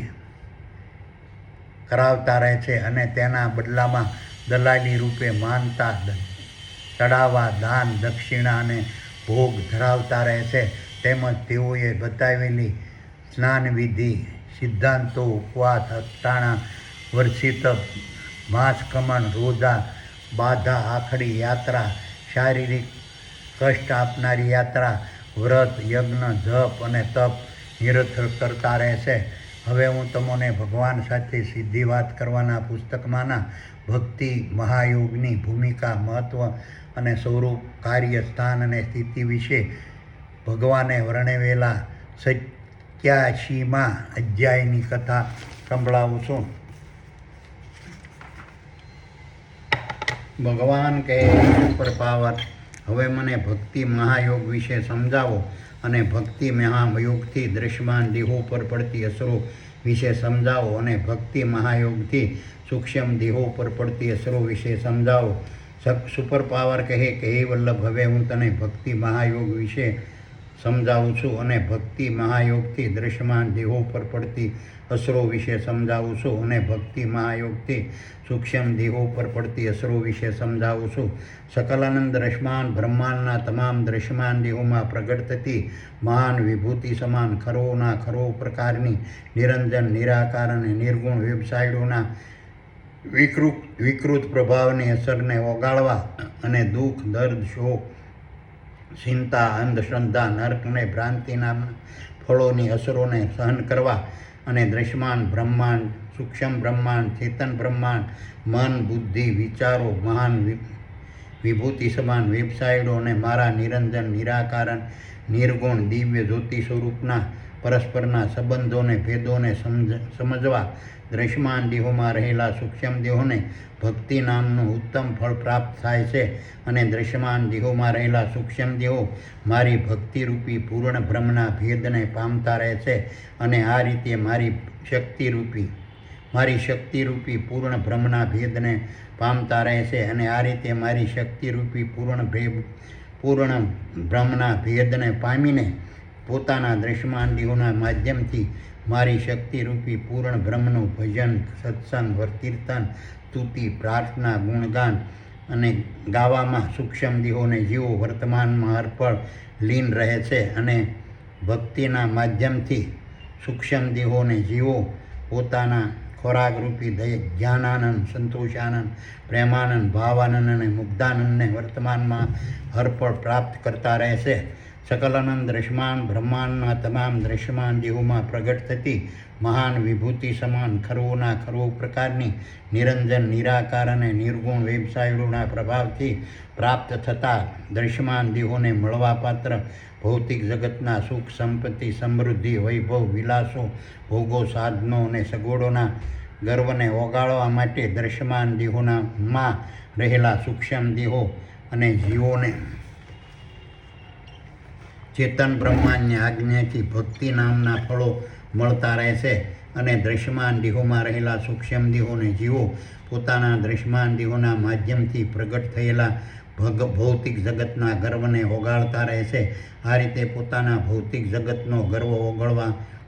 કરાવતા રહે છે અને તેના બદલામાં દલાલી રૂપે માનતા, ચડાવા, દાન, દક્ષિણા અને ભોગ ધરાવતા રહે છે. તેમજ તેઓએ બતાવેલી સ્નાનવિધિ, સિદ્ધાંતો, ઉપવાસ, અષ્ટાણા, વર્ષિત, માસકમણ, રોજા, બાધા, આખડી યાત્રા, શારીરિક કષ્ટ આપનારી યાત્રા, વ્રત, યજ્ઞ, જપ અને તપ નિરર્થક કરતા રહેશે. હવે હું તમને ભગવાન સાથે સીધી વાત કરવાના પુસ્તકમાંના ભક્તિ મહાયોગની ભૂમિકા, મહત્વ અને સ્વરૂપ, કાર્ય, સ્થાન અને સ્થિતિ વિશે ભગવાને વર્ણવેલા 87મા અધ્યાયની કથા સંભળાવું છું. ભગવાન કહે, સુપર પાવર, હવે મને ભક્તિ મહાયોગ વિશે સમજાવો અને ભક્તિ મહાયોગથી દ્રશ્યમાન દેહો પર પડતી અસરો વિશે સમજાવો અને ભક્તિ મહાયોગથી સૂક્ષ્મ દેહો પર પડતી અસરો વિશે સમજાવો. સુપર પાવર કહે કે હે વલ્લભ, હવે હું તને ભક્તિ મહાયોગ વિશે સમજાવું છું અને ભક્તિ મહાયોગથી દ્રશ્યમાન દેહો પર પડતી અસરો વિશે સમજાવું છું અને ભક્તિ મહાયોગથી સૂક્ષ્મ દેહો પર પડતી અસરો વિશે સમજાવું છું. સકલાનંદ રસમાન બ્રહ્માંડના તમામ દ્રશ્યમાન દેહોમાં પ્રગટ થતી મહાન વિભૂતિ સમાન ખરોના ખરો પ્રકારની નિરંજન, નિરાકાર અને નિર્ગુણ વેબસાઇટોના વિકૃત પ્રભાવની અસરને ઓગાળવા અને દુઃખ, દર્દ, શોક, ચિંતા, અંધશ્રદ્ધા, નર્ક અને ભ્રાંતિ નામના ફળોની અસરોને સહન કરવા અને દ્રશ્યમાન બ્રહ્માંડ, સૂક્ષ્મ બ્રહ્માંડ, ચેતન બ્રહ્માંડ, મન, બુદ્ધિ, વિચારો, મહાન વિભૂતિ સમાન વેબસાઇટો અને મારા નિરંજન, નિરાકારણ, નિર્ગુણ, દિવ્ય જ્યોતિ સ્વરૂપના પરસ્પરના સંબંધોને, ભેદોને સમજવા દ્રશ્યમાન દેહોમાં રહેલા સૂક્ષ્મ દેહોને ભક્તિ નામનું ઉત્તમ ફળ પ્રાપ્ત થાય છે અને દ્રશ્યમાન દેહોમાં રહેલા સૂક્ષ્મ દેહો મારી ભક્તિરૂપી પૂર્ણ બ્રહ્મના ભેદને પામતા રહે છે અને આ રીતે મારી શક્તિરૂપી પૂર્ણ બ્રહ્મના ભેદને પામતા રહેશે અને આ રીતે મારી શક્તિરૂપી પૂર્ણ બ્રહ્મના ભેદને પામીને પોતાના દૃશ્યમાન દેહોના માધ્યમથી મારી શક્તિરૂપી પૂર્ણ બ્રહ્મનું ભજન, સત્સંગ, કીર્તન, સ્તુતિ, પ્રાર્થના, ગુણગાન અને ગાવામાં સૂક્ષ્મ દેહોને જીવો વર્તમાનમાં હરપળ લીન રહે છે અને ભક્તિના માધ્યમથી સૂક્ષ્મ દેહોને જીવો પોતાના ખોરાકરૂપી જ્ઞાનાનંદ, સંતોષાનંદ, પ્રેમાનંદ, ભાવાનંદ અને મુગ્ધાનંદને વર્તમાનમાં હરપળ પ્રાપ્ત કરતા રહેશે. સકલાનંદ દ્રશ્યમાન બ્રહ્માંડના તમામ દ્રશ્યમાન દેહોમાં પ્રગટ થતી મહાન વિભૂતિ સમાન ખરવોના ખરવો પ્રકારની નિરંજન, નિરાકાર અને નિર્ગુણ વેબસાયરોના પ્રભાવથી પ્રાપ્ત થતા દ્રશ્યમાન દેહોને મળવાપાત્ર ભૌતિક જગતના સુખ, સંપત્તિ, સમૃદ્ધિ, વૈભવ, વિલાસો, ભોગો, સાધનો અને સગવડોના ગર્વને ઓગાળવા માટે દ્રશ્યમાન દેહોમાં રહેલા સૂક્ષ્મ દેહો અને જીવોને ચેતન બ્રહ્માંડની આજ્ઞાથી ભક્તિ નામના ફળો મળતા રહેશે અને દ્રશ્યમાન દેહોમાં રહેલા સૂક્ષ્મ દેહોને જીવો પોતાના દ્રશ્યમાન દેહોના માધ્યમથી પ્રગટ થયેલા ભૌતિક જગતના ગર્વને ઓગાળતા રહેશે. આ રીતે પોતાના ભૌતિક જગતનો ગર્વ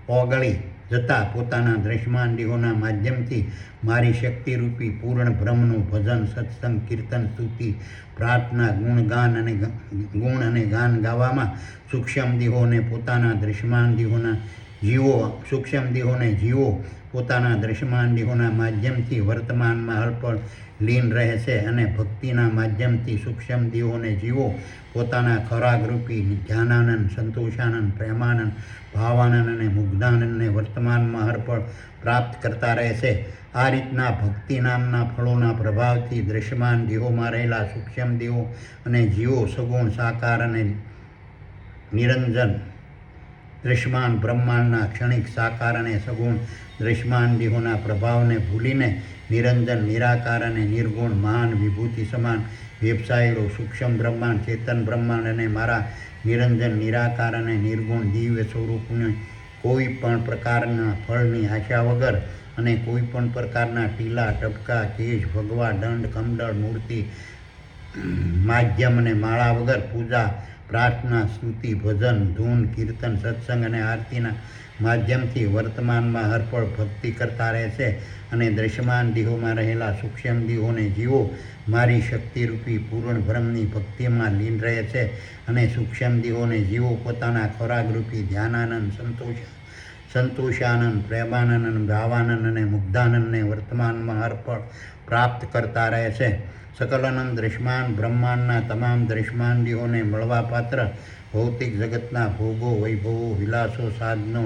ઓગળી જતાં પોતાના દ્રશ્યમાન દેહોના માધ્યમથી મારી શક્તિરૂપી પૂર્ણ બ્રહ્મનું ભજન, સત્સંગ, કીર્તન, સ્તુતિ, પ્રાર્થના, ગુણ અને ગાન ગાવામાં સૂક્ષ્મ દેહોને પોતાના દ્રશ્યમાન દેહોના જીવો પોતાના દ્રશ્યમાન દેહોના માધ્યમથી વર્તમાનમાં હરપળ લીન રહે છે અને ભક્તિના માધ્યમથી સૂક્ષ્મ દેહોને જીવો પોતાના ખોરાકરૂપી જ્ઞાનાનંદ, સંતોષાનંદ, પ્રેમાનંદ, ભાવાનંદ અને મુગ્ધાનંદને વર્તમાનમાં હરપળ પ્રાપ્ત કરતા રહેશે. આ રીતના ભક્તિ નામના ફળોના પ્રભાવથી દ્રશ્યમાન દેહોમાં રહેલા સૂક્ષ્મ દેહો અને જીવો સગુણ, સાકાર અને નિરંજન દ્રશ્યમાન બ્રહ્માંડના ક્ષણિક, સાકાર અને સગુણ દ્રશ્યમાન દેહોના પ્રભાવને ભૂલીને નિરંજન, નિરાકાર અને નિર્ગુણ મહાન વિભૂતિ સમાન વેબસાયરો સૂક્ષ્મ બ્રહ્માંડ, ચેતન બ્રહ્માંડ અને મારા નિરંજન, નિરાકાર અને નિર્ગુણ દિવ્ય સ્વરૂપને કોઈ પણ પ્રકારના ફળની આશા વગર અને કોઈ પણ પ્રકારના ટીલા, ટપકા, કેશ, ભગવા, દંડ, કમંડળ, મૂર્તિ, માધ્યમ અને માળા વગર પૂજા, પ્રાર્થના, સ્તુતિ, ભજન, ધૂન, કીર્તન, સત્સંગ અને આરતીના માધ્યમથી વર્તમાનમાં હરપળ ભક્તિ કરતા રહેશે અને દ્રશ્યમાન દેહોમાં રહેલા સૂક્ષ્મ દેહોને જીવો મારી શક્તિરૂપી પૂર્ણ બ્રહ્મની ભક્તિમાં લીન રહે છે અને સૂક્ષ્મ દેહોને જીવો પોતાના ખોરાકરૂપી ધ્યાનાનંદ, સંતોષાનંદ, પ્રેમાનંદ, ભાવાનંદ અને મુગ્ધાનંદને વર્તમાનમાં હરપળ પ્રાપ્ત કરતા રહેશે. સકલાનંદ દ્રશ્યમાન બ્રહ્માંડના તમામ દ્રશ્યમાન દેહોને મળવાપાત્ર ભૌતિક જગતના ભોગો, વૈભવો, વિલાસો, સાધનો,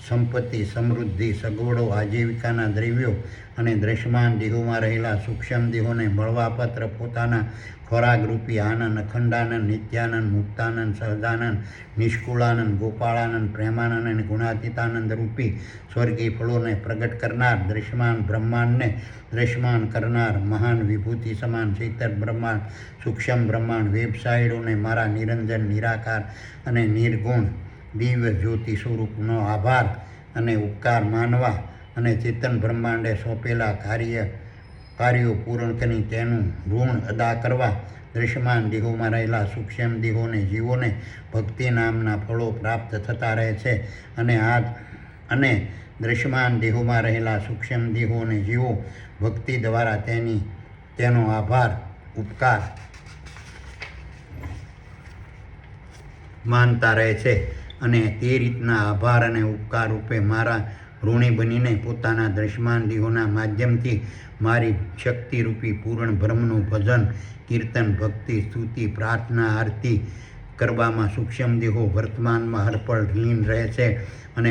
સંપત્તિ, સમૃદ્ધિ, સગવડો, આજીવિકાના દ્રવ્યો અને દ્રશ્યમાન દેહોમાં રહેલા સૂક્ષ્મ દેહોને મળવાપાત્ર પોતાના ખોરાકરૂપી આનંદ, અખંડાનંદ, નિત્યાનંદ, મુક્તાનંદ, સહજાનંદ, નિષ્કુળાનંદ, ગોપાળાનંદ, પ્રેમાનંદ અને ગુણાતીતાનંદ રૂપી સ્વર્ગી ફળોને પ્રગટ કરનાર દ્રશ્યમાન બ્રહ્માંડને દ્રશ્યમાન કરનાર મહાન વિભૂતિ સમાન ચૈતર બ્રહ્માંડ, સૂક્ષ્મ બ્રહ્માંડ વેબસાઇટોને મારા નિરંજન, નિરાકાર અને નિર્ગુણ દિવ્ય જ્યોતિ સ્વરૂપનો આભાર અને ઉપકાર માનવા અને ચેતન બ્રહ્માંડે સોંપેલા કાર્યો પૂર્ણ કરી તેનું ઋણ અદા કરવા દ્રશ્યમાન દેહોમાં રહેલા સૂક્ષ્મ દેહોને જીવોને ભક્તિ નામના ફળો પ્રાપ્ત થતા રહે છે અને દ્રશ્યમાન દેહોમાં રહેલા સૂક્ષ્મ દેહોને જીવો ભક્તિ દ્વારા તેનો આભાર, ઉપકાર માનતા રહે છે અને તે રીતના આભાર અને ઉપકાર રૂપે મારા ઋણી બનીને પોતાના દ્રશ્યમાન દેહોના માધ્યમથી મારી શક્તિરૂપી પૂર્ણ બ્રહ્મનું ભજન, કીર્તન, ભક્તિ, સ્તુતિ, પ્રાર્થના, આરતી કરવામાં સૂક્ષ્મ દેહો વર્તમાનમાં હરપળ લીન રહે છે અને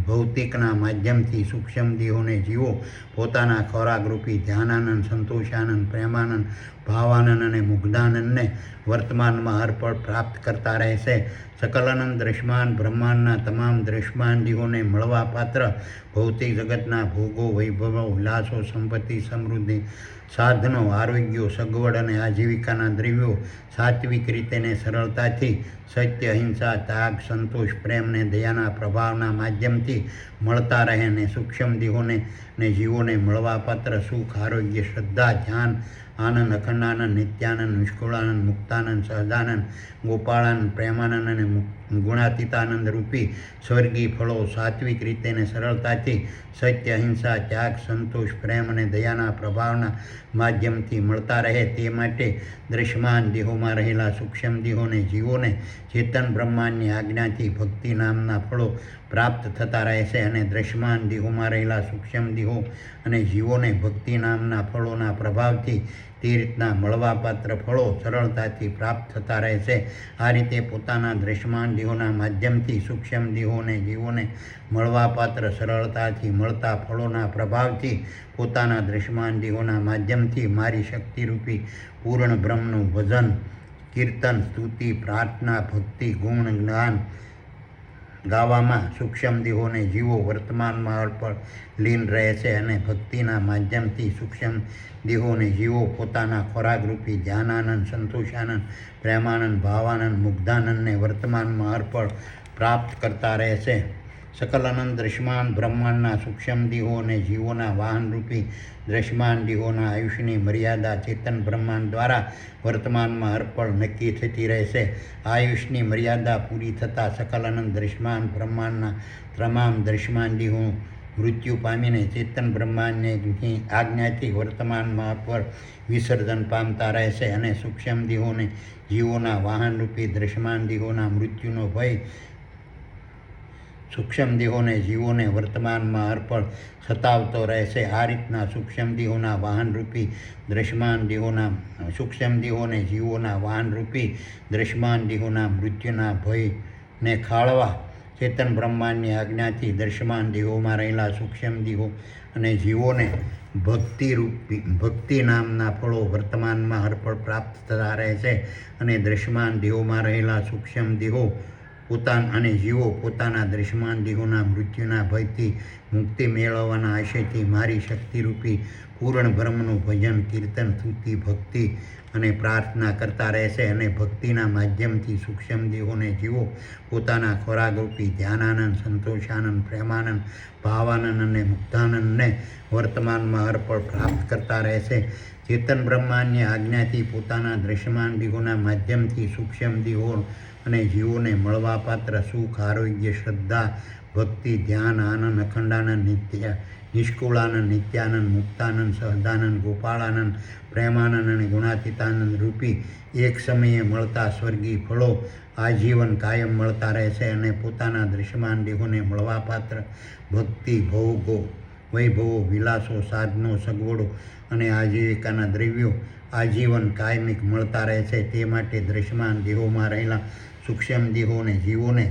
ભૌતિકના માધ્યમથી સૂક્ષ્મ દેહોને જીવો પોતાના ખોરાકરૂપી ધ્યાનાનંદ, સંતોષાનંદ, પ્રેમાનંદ, ભાવાનંદ અને મુગ્ધાનંદને વર્તમાનમાં હરપળ પ્રાપ્ત કરતા રહેશે. સકલાનંદ દ્રશ્યમાન બ્રહ્માંડના તમામ દ્રશ્યમાનજીવોને મળવાપાત્ર ભૌતિક જગતના ભોગો, વૈભવો, વિલાસો, સંપત્તિ, સમૃદ્ધિ, સાધનો, આરોગ્યો, સગવડ અને આજીવિકાના દ્રવ્યો સાત્વિક રીતે ને સરળતાથી સત્ય, અહિંસા, ત્યાગ, સંતોષ, પ્રેમ ને દયાના પ્રભાવના માધ્યમથી મળતા રહે ને સૂક્ષ્મ દેહોને ને જીવોને મળવાપાત્ર સુખ, આરોગ્ય, શ્રદ્ધા, ધ્યાન, આનંદ, અખંડાનંદ, નિત્યાનંદ, નિષ્કુળાનંદ, મુક્તાનંદ, સહજાનંદ, ગોપાળાનંદ, પ્રેમાનંદ અને ગુણાતીતાનંદ રૂપી સ્વર્ગી ફળો સાત્વિક રીતે ને સરળતાથી સત્ય, અહિંસા, ત્યાગ, સંતોષ, પ્રેમ અને દયાના પ્રભાવના માધ્યમથી મળતા રહે તે માટે દ્રશ્યમાન દેહોમાં રહેલા સૂક્ષ્મ દેહોને જીવોને ચેતન બ્રહ્માંડની આજ્ઞાથી ભક્તિ નામના ફળો પ્રાપ્ત થતા રહેશે અને દ્રશ્યમાન દેહોમાં રહેલા સૂક્ષ્મ દેહો અને જીવોને ભક્તિ નામના ફળોના પ્રભાવથી તે રીતના મળવાપાત્ર ફળો સરળતાથી પ્રાપ્ત થતા રહેશે. આ રીતે પોતાના દ્રશ્યમાન દેહોના માધ્યમથી સૂક્ષ્મ દેહો અને જીવોને મળવાપાત્ર સરળતાથી મળતા ફળોના પ્રભાવથી પોતાના દ્રશ્યમાન દેહોના માધ્યમથી મારી શક્તિરૂપી પૂર્ણ બ્રહ્મનું ભજન, કીર્તન, સ્તુતિ, પ્રાર્થના, ભક્તિ, ગુણ, જ્ઞાન ગાવામાં સૂક્ષ્મ દેહોને જીવો વર્તમાનમાં અર્પણ લીન રહે છે અને ભક્તિના માધ્યમથી સૂક્ષ્મ દેહોને જીવો પોતાના ખોરાકરૂપી ધ્યાનાનંદ, સંતોષાનંદ, પ્રેમાનંદ, ભાવાનંદ, મુગ્ધાનંદને વર્તમાનમાં અર્પણ પ્રાપ્ત કરતા રહેશે. સકલાનંદ દ્રશ્યમાન બ્રહ્માંડના સૂક્ષ્મ દેહો અને જીવોના વાહનરૂપી દ્રશ્યમાન દેહોના આયુષ્યની મર્યાદા ચેતન બ્રહ્માંડ દ્વારા વર્તમાનમાં અર્પણ નક્કી થતી રહેશે. આયુષ્યની મર્યાદા પૂરી થતાં સકલાનંદ દ્રશ્યમાન બ્રહ્માંડના તમામ દ્રશ્યમાન દેહો મૃત્યુ પામીને ચેતન બ્રહ્માંડની આજ્ઞાથી વર્તમાનમાં અર્પણ વિસર્જન પામતા રહેશે અને સૂક્ષ્મ દેહોને જીવોના વાહનરૂપી દ્રશ્યમાન દેહોના મૃત્યુનો ભય સૂક્ષ્મ દેહોને જીવોને વર્તમાનમાં અર્પણ સતાવતો રહેશે. આ રીતના સૂક્ષ્મ દેહોના વાહનરૂપી દ્રશ્યમાન દેહોના સૂક્ષ્મ દેહોને જીવોના વાહનરૂપી દ્રશ્યમાન દેહોના મૃત્યુના ભયને ખાળવા ચેતન બ્રહ્માંડની આજ્ઞાથી દ્રશ્યમાન દેહોમાં રહેલા સૂક્ષ્મ દેહો અને જીવોને ભક્તિ નામના ફળો વર્તમાનમાં અર્પણ પ્રાપ્ત થતા રહેશે અને દ્રશ્યમાન દેહોમાં રહેલા સૂક્ષ્મ દેહો અને જીવો પોતાના દ્રશ્યમાન દેહોના મૃત્યુના ભયથી મુક્તિ મેળવવાના આશયથી મારી શક્તિરૂપી પૂર્ણ બ્રહ્મનું ભજન, કીર્તન, સ્તુતિ, ભક્તિ અને પ્રાર્થના કરતા રહેશે અને ભક્તિના માધ્યમથી સૂક્ષ્મ દેહોને જીવો પોતાના ખોરાકરૂપી ધ્યાનાનંદ, સંતોષાનંદ, પ્રેમાનંદ, ભાવાનંદ અને મુક્તાનંદને વર્તમાનમાં અર્પણ પ્રાપ્ત કરતા રહેશે. ચેતન બ્રહ્માંડની આજ્ઞાથી પોતાના દ્રશ્યમાન દેહોના માધ્યમથી સૂક્ષ્મ દેહો અને જીવોને મળવાપાત્ર સુખ, આરોગ્ય, શ્રદ્ધા, ભક્તિ, ધ્યાન, આનંદ, અખંડાનંદ, નિષ્કુળાનંદ, નિત્યાનંદ, મુક્તાનંદ, સહજાનંદ, ગોપાળાનંદ, પ્રેમાનંદ અને ગુણાતીતાનંદ રૂપી એક સમયે મળતા સ્વર્ગી ફળો આજીવન કાયમ મળતા રહેશે અને પોતાના દ્રશ્યમાન દેહોને મળવાપાત્ર ભક્તિ, ભોગો, વૈભવો, વિલાસો, સાધનો, સગવડો અને આજીવિકાના દ્રવ્યો આજીવન કાયમિક મળતા રહેશે. તે માટે દ્રશ્યમાન દેહોમાં રહેલા સૂક્ષ્મ દેહો અને જીવોને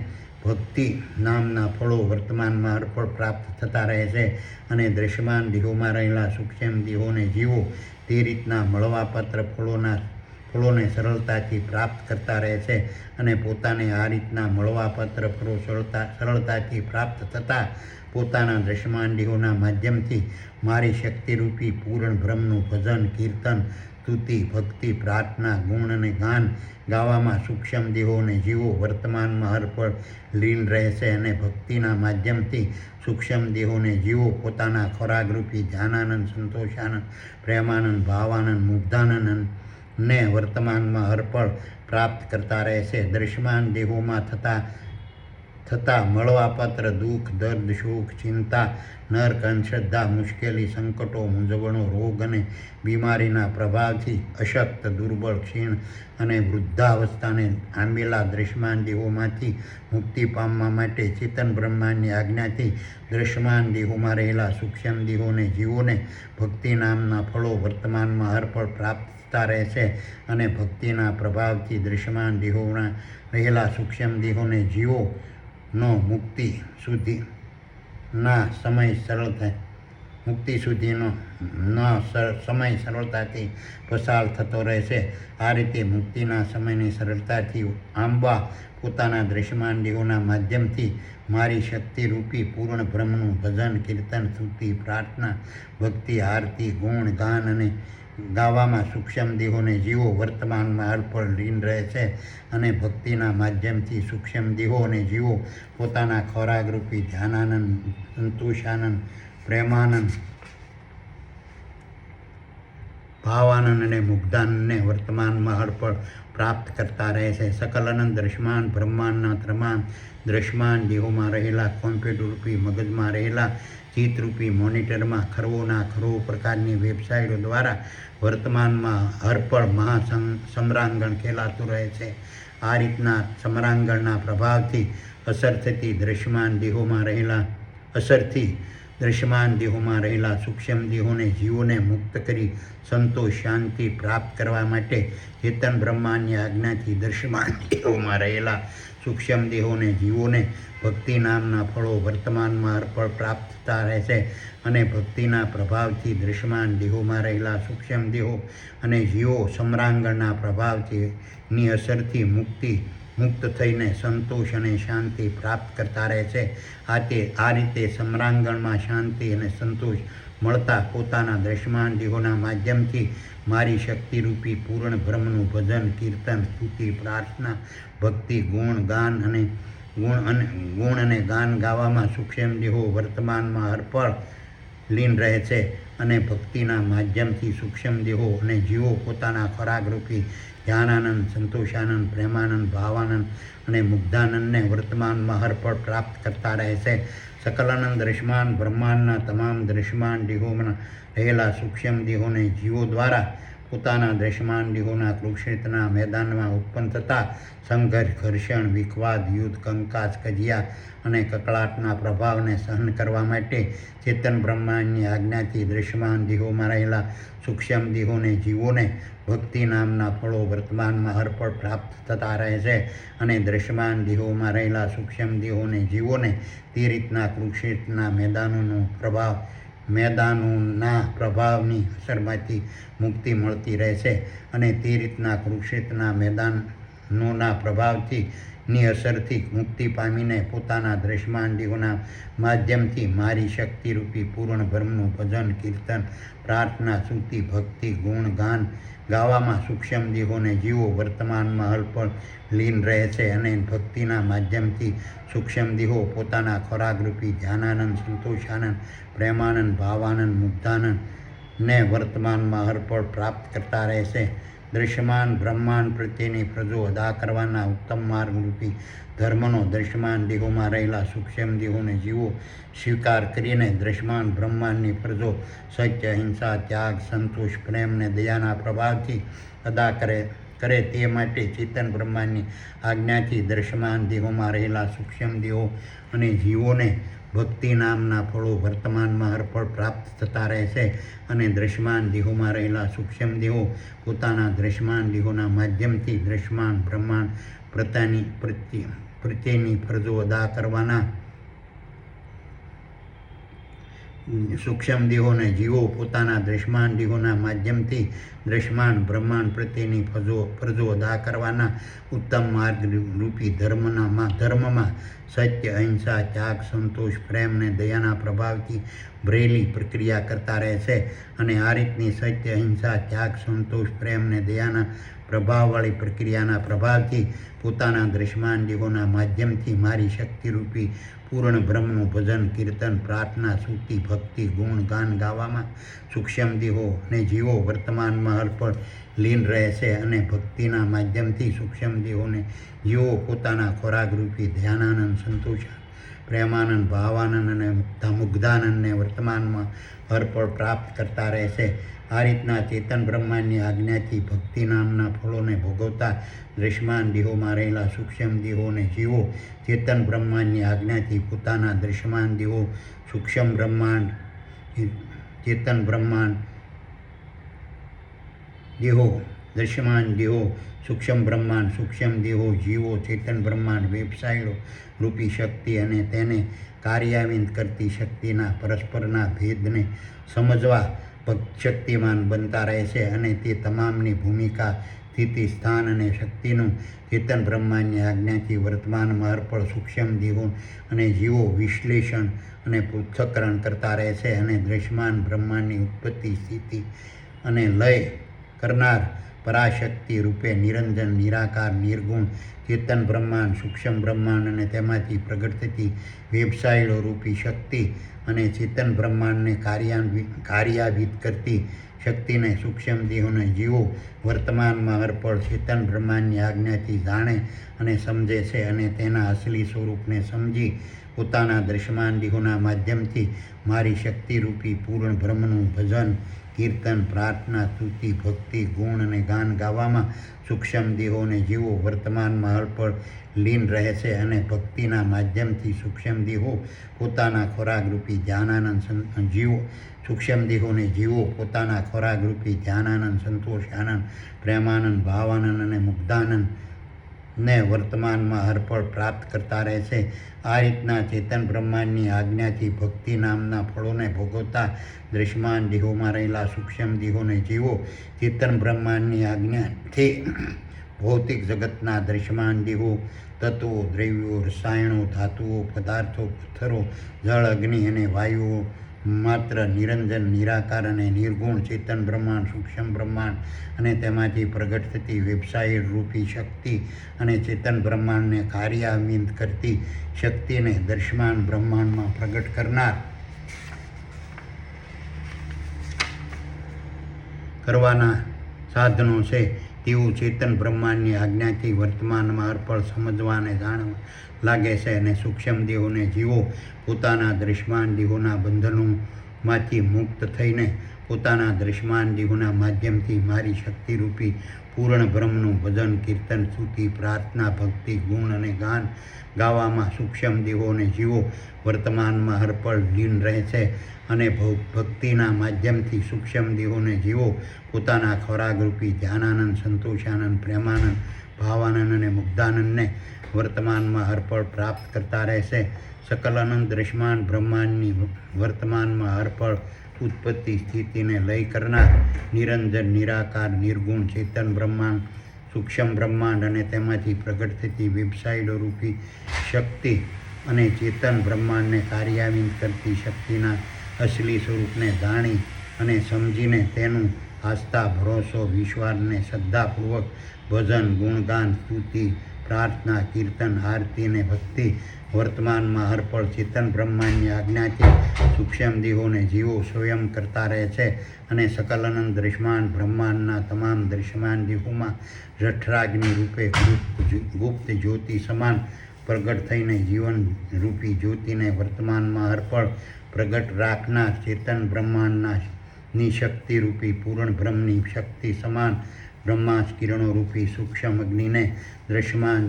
ભક્તિ નામના ફળો વર્તમાનમાં અર્પણ પ્રાપ્ત થતા રહેશે અને દ્રશ્યમાન દેહોમાં રહેલા સૂક્ષ્મ દેહોને જીવો તે રીતના મળવાપાત્ર ફળોને સરળતાથી પ્રાપ્ત કરતા રહેશે અને પોતાને આ રીતના મળવાપાત્ર ફળો સરળતાથી પ્રાપ્ત થતાં પોતાના દ્રશ્યમાન દેહોના માધ્યમથી મારી શક્તિરૂપી પૂર્ણ બ્રહ્મનું ભજન, કીર્તન, સ્તુતિ, ભક્તિ, પ્રાર્થના, ગુણ અને ગાન ગાવામાં સૂક્ષ્મ દેહો અને જીવો વર્તમાનમાં અર્પણ લીન રહેશે અને ભક્તિના માધ્યમથી સૂક્ષ્મ દેહોને જીવો પોતાના ખોરાકરૂપી ધ્યાનાનંદ, સંતોષાનંદ, પ્રેમાનંદ, ભાવાનંદ, મુગ્ધાનંદ ને વર્તમાનમાં અર્પણ પ્રાપ્ત કરતા રહેશે. દ્રશ્યમાન દેહોમાં થતા મળવાપાત્ર દુઃખ, દર્દ, સુખ, ચિંતા, નર્ક, અંધશ્રદ્ધા, મુશ્કેલી, સંકટો, મૂંઝવણો, રોગ અને બીમારીના પ્રભાવથી અશક્ત, દુર્બળ, ક્ષીણ અને વૃદ્ધાવસ્થાને આંબેલા દ્રશ્યમાન દેહોમાંથી મુક્તિ પામવા માટે ચેતન બ્રહ્માંડની આજ્ઞાથી દ્રશ્યમાન દેહોમાં રહેલા સૂક્ષ્મ દેહોને જીવોને ભક્તિ નામના ફળો વર્તમાનમાં અર્પણ પ્રાપ્ત થતા રહેશે અને ભક્તિના પ્રભાવથી દ્રશ્યમાન દેહોમાં રહેલા સૂક્ષ્મ દેહોને જીવો નો મુક્તિ સુધીના સમય સરળ થાય મુક્તિ સુધીનો સમય સરળતાથી પસાર થતો રહેશે. આ રીતે મુક્તિના સમયની સરળતાથી આંબા પોતાના દૃશ્યમાન દેહોના માધ્યમથી મારી શક્તિરૂપી પૂર્ણ બ્રહ્મનું ભજન, કીર્તન, સ્તુતિ, પ્રાર્થના, ભક્તિ, આરતી, ગુણ, ગાન અને ગાવામાં સૂક્ષ્મ દેહોને જીવો વર્તમાનમાં અર્પણ લીન રહે છે અને ભક્તિના માધ્યમથી સૂક્ષ્મ દેહો અને જીવો પોતાના ખોરાકરૂપી ધ્યાનાનંદ, સંતોષાનંદ, પ્રેમાનંદ, ભાવાનંદ અને મુગ્ધાનંદને વર્તમાનમાં અર્પણ પ્રાપ્ત કરતા રહે છે. સકલ અનંત દ્રશ્યમાન બ્રહ્માંડના તમામ દ્રશ્યમાન દેહોમાં રહેલા કોમ્પ્યુટરરૂપી મગજમાં રહેલા ચિત્તરૂપી મોનિટરમાં ખરવોના ખરો પ્રકારની વેબસાઇટો દ્વારા વર્તમાનમાં હરપળ મહાસમ્રાંગણ ખેલાતું રહે છે. આ રીતના સમરાંગણના પ્રભાવથી અસર થતી દૃશ્યમાન દેહોમાં રહેલા સૂક્ષ્મ દેહોને જીવોને મુક્ત કરી સંતોષ, શાંતિ પ્રાપ્ત કરવા માટે ચેતન બ્રહ્માંડની આજ્ઞાથી દૃશ્યમાન દેહોમાં રહેલા સૂક્ષ્મ દેહોને જીવોને ભક્તિ નામના ફળો વર્તમાનમાં અર્પણ પ્રાપ્ત થતા રહેશે અને ભક્તિના પ્રભાવથી દૃશ્યમાન દેહોમાં રહેલા સૂક્ષ્મ દેહો અને જીવો સમરાંગણના પ્રભાવથી ની અસરથી મુક્ત થઈને સંતોષ અને શાંતિ પ્રાપ્ત કરતા રહે છે. આ રીતે સમરાંગણમાં શાંતિ અને સંતોષ મળતા પોતાના દૃશ્યમાન દેહોના માધ્યમથી મારી શક્તિરૂપી પૂર્ણ બ્રહ્મનું ભજન, કીર્તન, સ્તુતિ, પ્રાર્થના, ભક્તિ, ગુણ અને ગાન ગાવામાં સૂક્ષ્મ દેહો વર્તમાનમાં અર્પણ લીન રહે છે અને ભક્તિના માધ્યમથી સૂક્ષ્મ દેહો અને જીવો પોતાના ખોરાકરૂપી ધ્યાનાનંદ, સંતોષાનંદ, પ્રેમાનંદ, ભાવાનંદ અને મુગ્ધાનંદને વર્તમાનમાં અર્પણ પ્રાપ્ત કરતા રહે છે. સકલાનંદ દ્રશ્યમાન બ્રહ્માંડના તમામ દ્રશ્યમાન દેહોમાં રહેલા સૂક્ષ્મ દેહોને જીવો દ્વારા પોતાના દ્રશ્યમાન દેહોના કુરુક્ષેત્રના મેદાનમાં ઉત્પન્ન થતા સંઘર્ષ, ઘર્ષણ, વિખવાદ, યુદ્ધ, કંકાસ, કજિયા અને કકળાટના પ્રભાવને સહન કરવા માટે ચેતન બ્રહ્માંડની આજ્ઞાથી દૃશ્યમાન દેહોમાં રહેલા સૂક્ષ્મ દેહોને જીવોને ભક્તિ નામના ફળો વર્તમાનમાં અર્પણ પ્રાપ્ત થતા રહે છે અને દૃશ્યમાન દેહોમાં રહેલા સૂક્ષ્મ દેહોને જીવોને તે રીતના કુરુક્ષેત્રના મેદાનોના પ્રભાવની અસરમાંથી મુક્તિ મળતી રહેશે અને તે રીતના કુરુક્ષેત્રના મેદાનોના પ્રભાવથી ની અસરથી મુક્તિ પામીને પોતાના દૃશ્યમાન દેહોના માધ્યમથી મારી શક્તિરૂપી પૂર્ણ બ્રહ્મનું ભજન, કીર્તન, પ્રાર્થના, સ્તુતિ, ભક્તિ, ગુણ, ગાન ગાવામાં સૂક્ષ્મ દેહોને જીવો વર્તમાનમાં અર્પણ લીન રહે છે અને ભક્તિના માધ્યમથી સૂક્ષ્મ દેહો પોતાના ખોરાકરૂપી ધ્યાનાનંદ, સંતોષાનંદ, પ્રેમાનંદ, ભાવાનંદ, મુગ્ધાનંદને વર્તમાનમાં અર્પણ પ્રાપ્ત કરતા રહેશે. દૃશ્યમાન બ્રહ્માંડ પ્રત્યેની ફરજો અદા કરવાના ઉત્તમ માર્ગરૂપી ધર્મનો દૃશ્યમાન દેહોમાં રહેલા સૂક્ષ્મ દેહોને જીવો સ્વીકાર કરીને દૃશ્યમાન બ્રહ્માંડની ફરજો સત્ય, અહિંસા, ત્યાગ, સંતોષ, પ્રેમ અને દયાના પ્રભાવથી અદા કરે તે માટે ચેતન બ્રહ્માંડની આજ્ઞાથી દૃશ્યમાન દેહોમાં રહેલા સૂક્ષ્મ દેહો અને જીવોને ભક્તિ નામના ફળો વર્તમાનમાં અર્પણ પ્રાપ્ત થતા રહેશે અને દૃશ્યમાન દેહોમાં રહેલા સૂક્ષ્મ દેહો પોતાના દૃશ્યમાન દેહોના માધ્યમથી દૃશ્યમાન બ્રહ્માંડ પ્રત્યેની ફરજો અદા કરવાના સૂક્ષ્મ દેહોને જીવો પોતાના દૃશ્યમાન દેહોના માધ્યમથી દૃશ્યમાન બ્રહ્માંડ પ્રત્યેની ફરજો અદા કરવાના ઉત્તમ માર્ગરૂપી ધર્મમાં સત્ય, અહિંસા, ત્યાગ, સંતોષ, પ્રેમ અને દયાના પ્રભાવથી ભરેલી પ્રક્રિયા કરતા રહેશે અને આ રીતની સત્ય, અહિંસા, ત્યાગ, સંતોષ, પ્રેમ અને દયાના પ્રભાવવાળી પ્રક્રિયાના પ્રભાવથી પોતાના દૃશ્યમાન દેહોના માધ્યમથી મારી શક્તિરૂપી પૂર્ણ બ્રહ્મનું ભજન, કીર્તન, પ્રાર્થના, સ્તુતિ, ભક્તિ, ગુણ, ગાન ગાવામાં સૂક્ષ્મ દેહો અને જીવો વર્તમાનમાં અર્પણ લીન રહેશે અને ભક્તિના માધ્યમથી સૂક્ષ્મ દેહોને જીવો પોતાના ખોરાકરૂપી ધ્યાનાનંદ, સંતોષ, પ્રેમાનંદ, ભાવાનંદ અને મુગ્ધાનંદને વર્તમાનમાં અર્પણ પ્રાપ્ત કરતા રહેશે. આ રીતના ચેતન બ્રહ્માંડની આજ્ઞાથી ભક્તિ નામના ફળોને ભોગવતા દૃશ્યમાન દેહોમાં રહેલા સૂક્ષ્મ દેહોને જીવો ચેતન બ્રહ્માંડની આજ્ઞાથી પોતાના દૃશ્યમાન દેહો સૂક્ષ્મ બ્રહ્માંડ, ચેતન બ્રહ્માંડ દેહો દૃશ્યમાન દેહો સૂક્ષ્મ બ્રહ્માંડ, સૂક્ષ્મ દેહો જીવો, ચેતન બ્રહ્માંડ, વેબસાઇટો રૂપી શક્તિ અને તેને કાર્યાન્વિત કરતી શક્તિના પરસ્પરના ભેદને સમજવા શક્તિમાન બનતા રહે છે અને તે તમામની ભૂમિકા, સ્થિતિ, સ્થાન અને શક્તિનું ચેતન બ્રહ્માંડની આજ્ઞાથી વર્તમાનમાં અર્પણ સૂક્ષ્મ દેહો અને જીવો વિશ્લેષણ અને પૃથ્થકરણ કરતા રહે છે અને દૃશ્યમાન બ્રહ્માંડની ઉત્પત્તિ, સ્થિતિ અને લય કરનાર પરાશક્તિ રૂપે નિરંજન, નિરાકાર, નિર્ગુણ ચેતન બ્રહ્માંડ, સૂક્ષ્મ બ્રહ્માંડ અને તેમાંથી પ્રગટ થતી વેબસાઇટો રૂપી શક્તિ અને ચેતન બ્રહ્માંડને કાર્યાન્વિત કરતી શક્તિને સૂક્ષ્મ દેહોને જીવો વર્તમાનમાં અર્પણ ચેતન બ્રહ્માંડની આજ્ઞાથી જાણે અને સમજે છે અને તેના અસલી સ્વરૂપને સમજી પોતાના દૃશ્યમાન દેહોના માધ્યમથી મારી શક્તિરૂપી પૂર્ણ બ્રહ્મનું ભજન, કીર્તન, પ્રાર્થના, સ્તુતિ, ભક્તિ, ગુણ અને ગાન ગાવામાં સૂક્ષ્મ દેહોને જીવો વર્તમાનમાં અર્પણ લીન રહે છે અને ભક્તિના માધ્યમથી સૂક્ષ્મ દેહો પોતાના ખોરાકરૂપી ધ્યાનાનંદ જીવો સૂક્ષ્મ દેહોને જીવો પોતાના ખોરાકરૂપી ધ્યાનાનંદ, સંતોષાનંદ, પ્રેમાનંદ, ભાવાનંદ અને મુગ્ધાનંદ ને વર્તમાનમાં અર્પણ પ્રાપ્ત કરતા રહે છે. આ રીતના ચેતન બ્રહ્માંડની આજ્ઞાથી ભક્તિ નામના ફળોને ભોગવતા દૃશ્યમાન દેહોમાં રહેલા સૂક્ષ્મ દેહોને જીવો ચેતન બ્રહ્માંડની આજ્ઞાથી ભૌતિક જગતના દૃશ્યમાન દેહો, તત્વો, દ્રવ્યો, રસાયણો, ધાતુઓ, પદાર્થો, પથ્થરો, જળ, અગ્નિ અને વાયુઓ માત્ર નિરંજન, નિરાકાર અને નિર્ગુણ ચેતન બ્રહ્માંડ, સૂક્ષ્મ બ્રહ્માંડ અને તેમાંથી પ્રગટ થતી વેબસાઇટ રૂપી શક્તિ અને ચેતન બ્રહ્માંડને કાર્યાન્વિત કરતી શક્તિને દૃશ્યમાન બ્રહ્માંડમાં પ્રગટ કરવાના સાધનો છે તેવું ચેતન બ્રહ્માંડની આજ્ઞાથી વર્તમાનમાં અર્પણ સમજવા અને જાણવા લાગે છે અને સૂક્ષ્મ દેહોને જીવો પોતાના દૃશ્યમાન દેહોના બંધનોમાંથી મુક્ત થઈને પોતાના દૃશ્યમાન દેહોના માધ્યમથી મારી શક્તિરૂપી પૂર્ણ બ્રહ્મનું ભજન, કીર્તન, સ્તુતિ, પ્રાર્થના, ભક્તિ, ગુણ અને ગાન ગાવામાં સૂક્ષ્મ દેહોને જીવો વર્તમાનમાં અર્પણ લીન રહે છે અને ભક્તિના માધ્યમથી સૂક્ષ્મ દેહોને જીવો પોતાના ખોરાકરૂપી ધ્યાનાનંદ, સંતોષાનંદ, પ્રેમાનંદ, ભાવાનંદ અને મુગ્ધાનંદને વર્તમાનમાં અર્પણ પ્રાપ્ત કરતા રહેશે. સકલ અનંત દૃશ્યમાન બ્રહ્માંડની વર્તમાનમાં અર્પણ ઉત્પત્તિ, સ્થિતિને લય કરનાર નિરંજન, નિરાકાર, નિર્ગુણ ચેતન બ્રહ્માંડ, સૂક્ષ્મ બ્રહ્માંડ અને તેમાંથી પ્રગટ થતી વેબસાઇટો રૂપી શક્તિ અને ચેતન બ્રહ્માંડને કાર્યાન્વિત કરતી શક્તિના અસલી સ્વરૂપને જાણી અને સમજીને તેનું આસ્થા, ભરોસો, વિશ્વાસને શ્રદ્ધાપૂર્વક ભજન, ગુણગાન, સ્તુતિ, પ્રાર્થના, કીર્તન, આરતી અને ભક્તિ વર્તમાનમાં અર્પણ ચેતન બ્રહ્માંડની આજ્ઞાથી સૂક્ષ્મ દેહોને જીવો સ્વયં કરતા રહે છે અને સકલ અનંત દૃશ્યમાન બ્રહ્માંડના તમામ દૃશ્યમાન દેહોમાં જઠરાગ્નિ રૂપે ગુપ્ત જ્યોતિ સમાન પ્રગટ થઈને જીવન રૂપી જ્યોતિને વર્તમાનમાં અર્પણ પ્રગટ રાખનાર ચેતન બ્રહ્માંડની શક્તિરૂપી પૂર્ણ બ્રહ્મની શક્તિ સમાન બ્રહ્માસ કિરણો રૂપી સૂક્ષ્મ અગ્નિને દૃશ્યમાન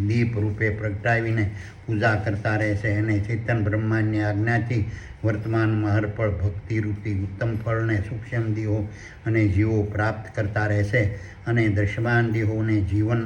દીપ રૂપે પ્રગટાવીને પૂજા કરતા રહેશે અને ચેતન બ્રહ્માંડની આજ્ઞાથી વર્તમાનમાં અર્પણ ભક્તિરૂપી ઉત્તમ ફળને સૂક્ષ્મ દેહો અને જીવો પ્રાપ્ત કરતા રહેશે અને દૃશ્યમાન દેહોને જીવન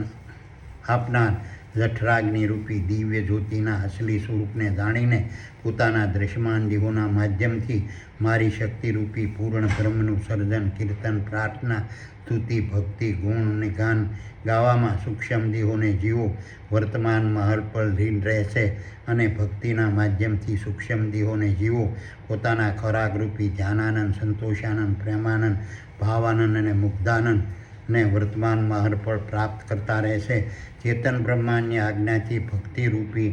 આપનાર જઠરાગ્નિ રૂપી દિવ્ય જ્યોતિના અસલી સ્વરૂપને જાણીને પોતાના દૃશ્યમાન દેહોના માધ્યમથી મારી શક્તિરૂપી પૂર્ણ બ્રહ્મનું સર્જન, કીર્તન, પ્રાર્થના, સ્તુતિ, ભક્તિ, ગુણ અને ગાન ગાવામાં સૂક્ષ્મ દેહોને જીવો વર્તમાનમાં અર્પણ લીન રહેશે અને ભક્તિના માધ્યમથી સૂક્ષ્મ દેહોને જીવો પોતાના ખોરાકરૂપી ધ્યાનાનંદ, સંતોષાનંદ, પ્રેમાનંદ, ભાવાનંદ અને મુગ્ધાનંદ ને વર્તમાનમાં અર્પણ પ્રાપ્ત કરતા રહેશે. ચેતન બ્રહ્માંડની આજ્ઞાથી ભક્તિરૂપી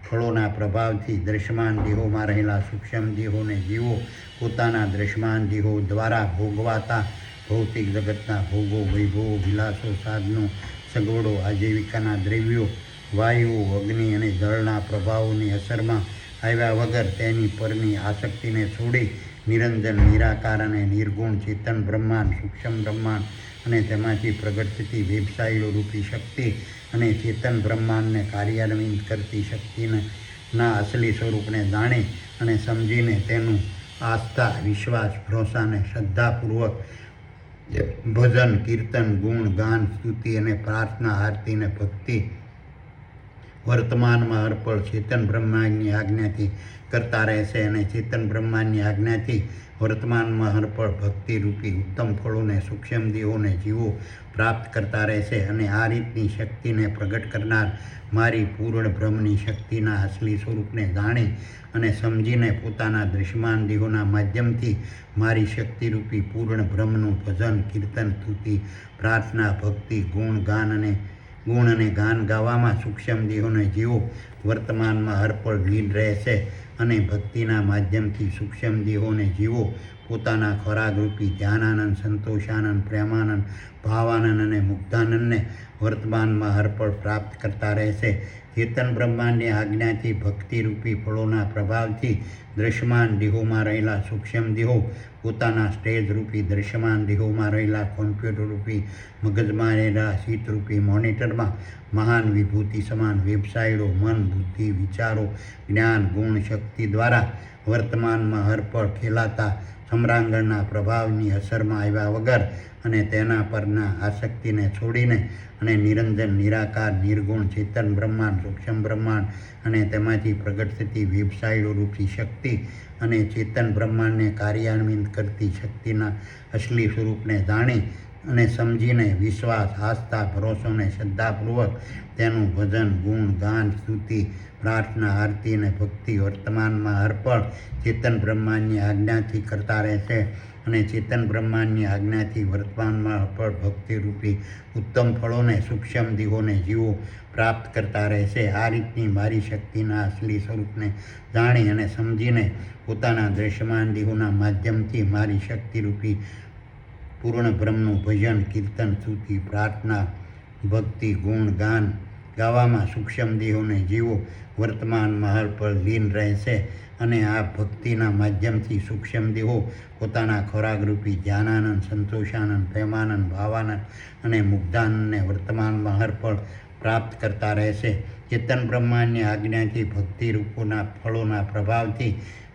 ફળોના પ્રભાવથી દૃશ્યમાન દેહોમાં રહેલા સૂક્ષ્મ દેહોને જીવો પોતાના દૃશ્યમાન દેહો દ્વારા ભોગવાતા ભૌતિક જગતના ભોગો, વૈભવો, વિલાસો, સાધનો, સગવડો, આજીવિકાના દ્રવ્યો, વાયુઓ, અગ્નિ અને જળના પ્રભાવોની અસરમાં આવ્યા વગર તેની પરની આસક્તિને છોડી નિરંજન, નિરાકાર અને નિર્ગુણ ચેતન બ્રહ્માંડ, સૂક્ષ્મ બ્રહ્માંડ અને તેમાંથી પ્રગટ થતી વેબસાઇટો રૂપી શક્તિ અને ચેતન બ્રહ્માંડને કાર્યાન્વિત કરતી શક્તિના અસલી સ્વરૂપને જાણી અને સમજીને તેનું આસ્થા, વિશ્વાસ, ભરોસાને શ્રદ્ધાપૂર્વક ભજન, કીર્તન, ગુણ, ગાન, સ્તુતિ અને પ્રાર્થના, આરતી અને ભક્તિ વર્તમાનમાં અર્પણ ચેતન બ્રહ્માંડની આજ્ઞાથી કરતા રહેશે અને ચેતન બ્રહ્માંડની આજ્ઞાથી વર્તમાનમાં અર્પણ ભક્તિરૂપી ઉત્તમ ફળોને સૂક્ષ્મ દેહોને જીવો પ્રાપ્ત કરતા રહેશે. અને આ રીતની શક્તિને પ્રગટ કરનાર મારી પૂર્ણ બ્રહ્મની શક્તિના અસલી સ્વરૂપને જાણી અને સમજીને પોતાના દૃશ્યમાન દેહોના માધ્યમથી મારી શક્તિરૂપી પૂર્ણ બ્રહ્મનું ભજન, કીર્તન, સ્તુતિ, પ્રાર્થના, ભક્તિ, ગુણ અને ગાન ગાવામાં સૂક્ષ્મ દેહોને જીવો વર્તમાનમાં અર્પણ લીન રહેશે અને ભક્તિના માધ્યમથી સૂક્ષ્મ દેહોને જીવો પોતાના ખોરાકરૂપી ધ્યાનાનંદ, સંતોષાનંદ, પ્રેમાનંદ, ભાવાનંદ અને મુગ્ધાનંદને વર્તમાનમાં અર્પણ પ્રાપ્ત કરતા રહેશે. ચેતન બ્રહ્માંડની આજ્ઞાથી ભક્તિરૂપી ફળોના પ્રભાવથી દૃશ્યમાન દેહોમાં રહેલા સૂક્ષ્મ દેહો પોતાના સ્ટેજરૂપી દૃશ્યમાન દેહોમાં રહેલા કોમ્પ્યુટરરૂપી મગજમાં રહેલા શીતરૂપી મોનિટરમાં મહાન વિભૂતિ સમાન વેબસાઇટો મન, બુદ્ધિ, વિચારો, જ્ઞાન, ગુણ, શક્તિ દ્વારા વર્તમાનમાં અર્પણ ખેલાતા સમ્રાંગણના પ્રભાવની અસરમાં આવ્યા વગર અને તેના પરના આસક્તિને છોડીને અને નિરંજન, નિરાકાર, નિર્ગુણ, ચેતન બ્રહ્માંડ, સૂક્ષ્મ બ્રહ્માંડ અને તેમાંથી પ્રગટ થતી વેબસાઇટો રૂપી શક્તિ અને ચેતન બ્રહ્માંડને કાર્યાન્વિત કરતી શક્તિના અસલી સ્વરૂપને જાણી અને સમજીને વિશ્વાસ, આસ્થા, ભરોસો અને શ્રદ્ધાપૂર્વક તેનું ભજન, ગુણ, ગાન, સ્તુતિ, પ્રાર્થના, આરતી અને ભક્તિ વર્તમાનમાં અર્પણ ચેતન બ્રહ્માંડની આજ્ઞાથી કરતા રહેશે અને ચેતન બ્રહ્માંડની આજ્ઞાથી વર્તમાનમાં અર્પણ ભક્તિરૂપી ઉત્તમ ફળોને સૂક્ષ્મ દેહોને જીવો પ્રાપ્ત કરતા રહેશે. આ રીતની મારી શક્તિના અસલી સ્વરૂપને જાણી અને સમજીને પોતાના દૃશ્યમાન દેહોના માધ્યમથી મારી શક્તિરૂપી પૂર્ણ બ્રહ્મનું ભજન, કીર્તન, સ્તુતિ, પ્રાર્થના, ભક્તિ, ગુણ, ગાન ગાવામાં સૂક્ષ્મ દેહોને જીવો વર્તમાનમાં અર્પણ લીન રહેશે અને આ ભક્તિના માધ્યમથી સૂક્ષ્મ દેહો પોતાના ખોરાકરૂપી ધ્યાનાનંદ, સંતોષાનંદ, પ્રેમાનંદ, ભાવાનંદ અને મુગ્ધાનંદને વર્તમાનમાં અર્પણ પ્રાપ્ત કરતા રહેશે. ચેતન બ્રહ્માંડની આજ્ઞાથી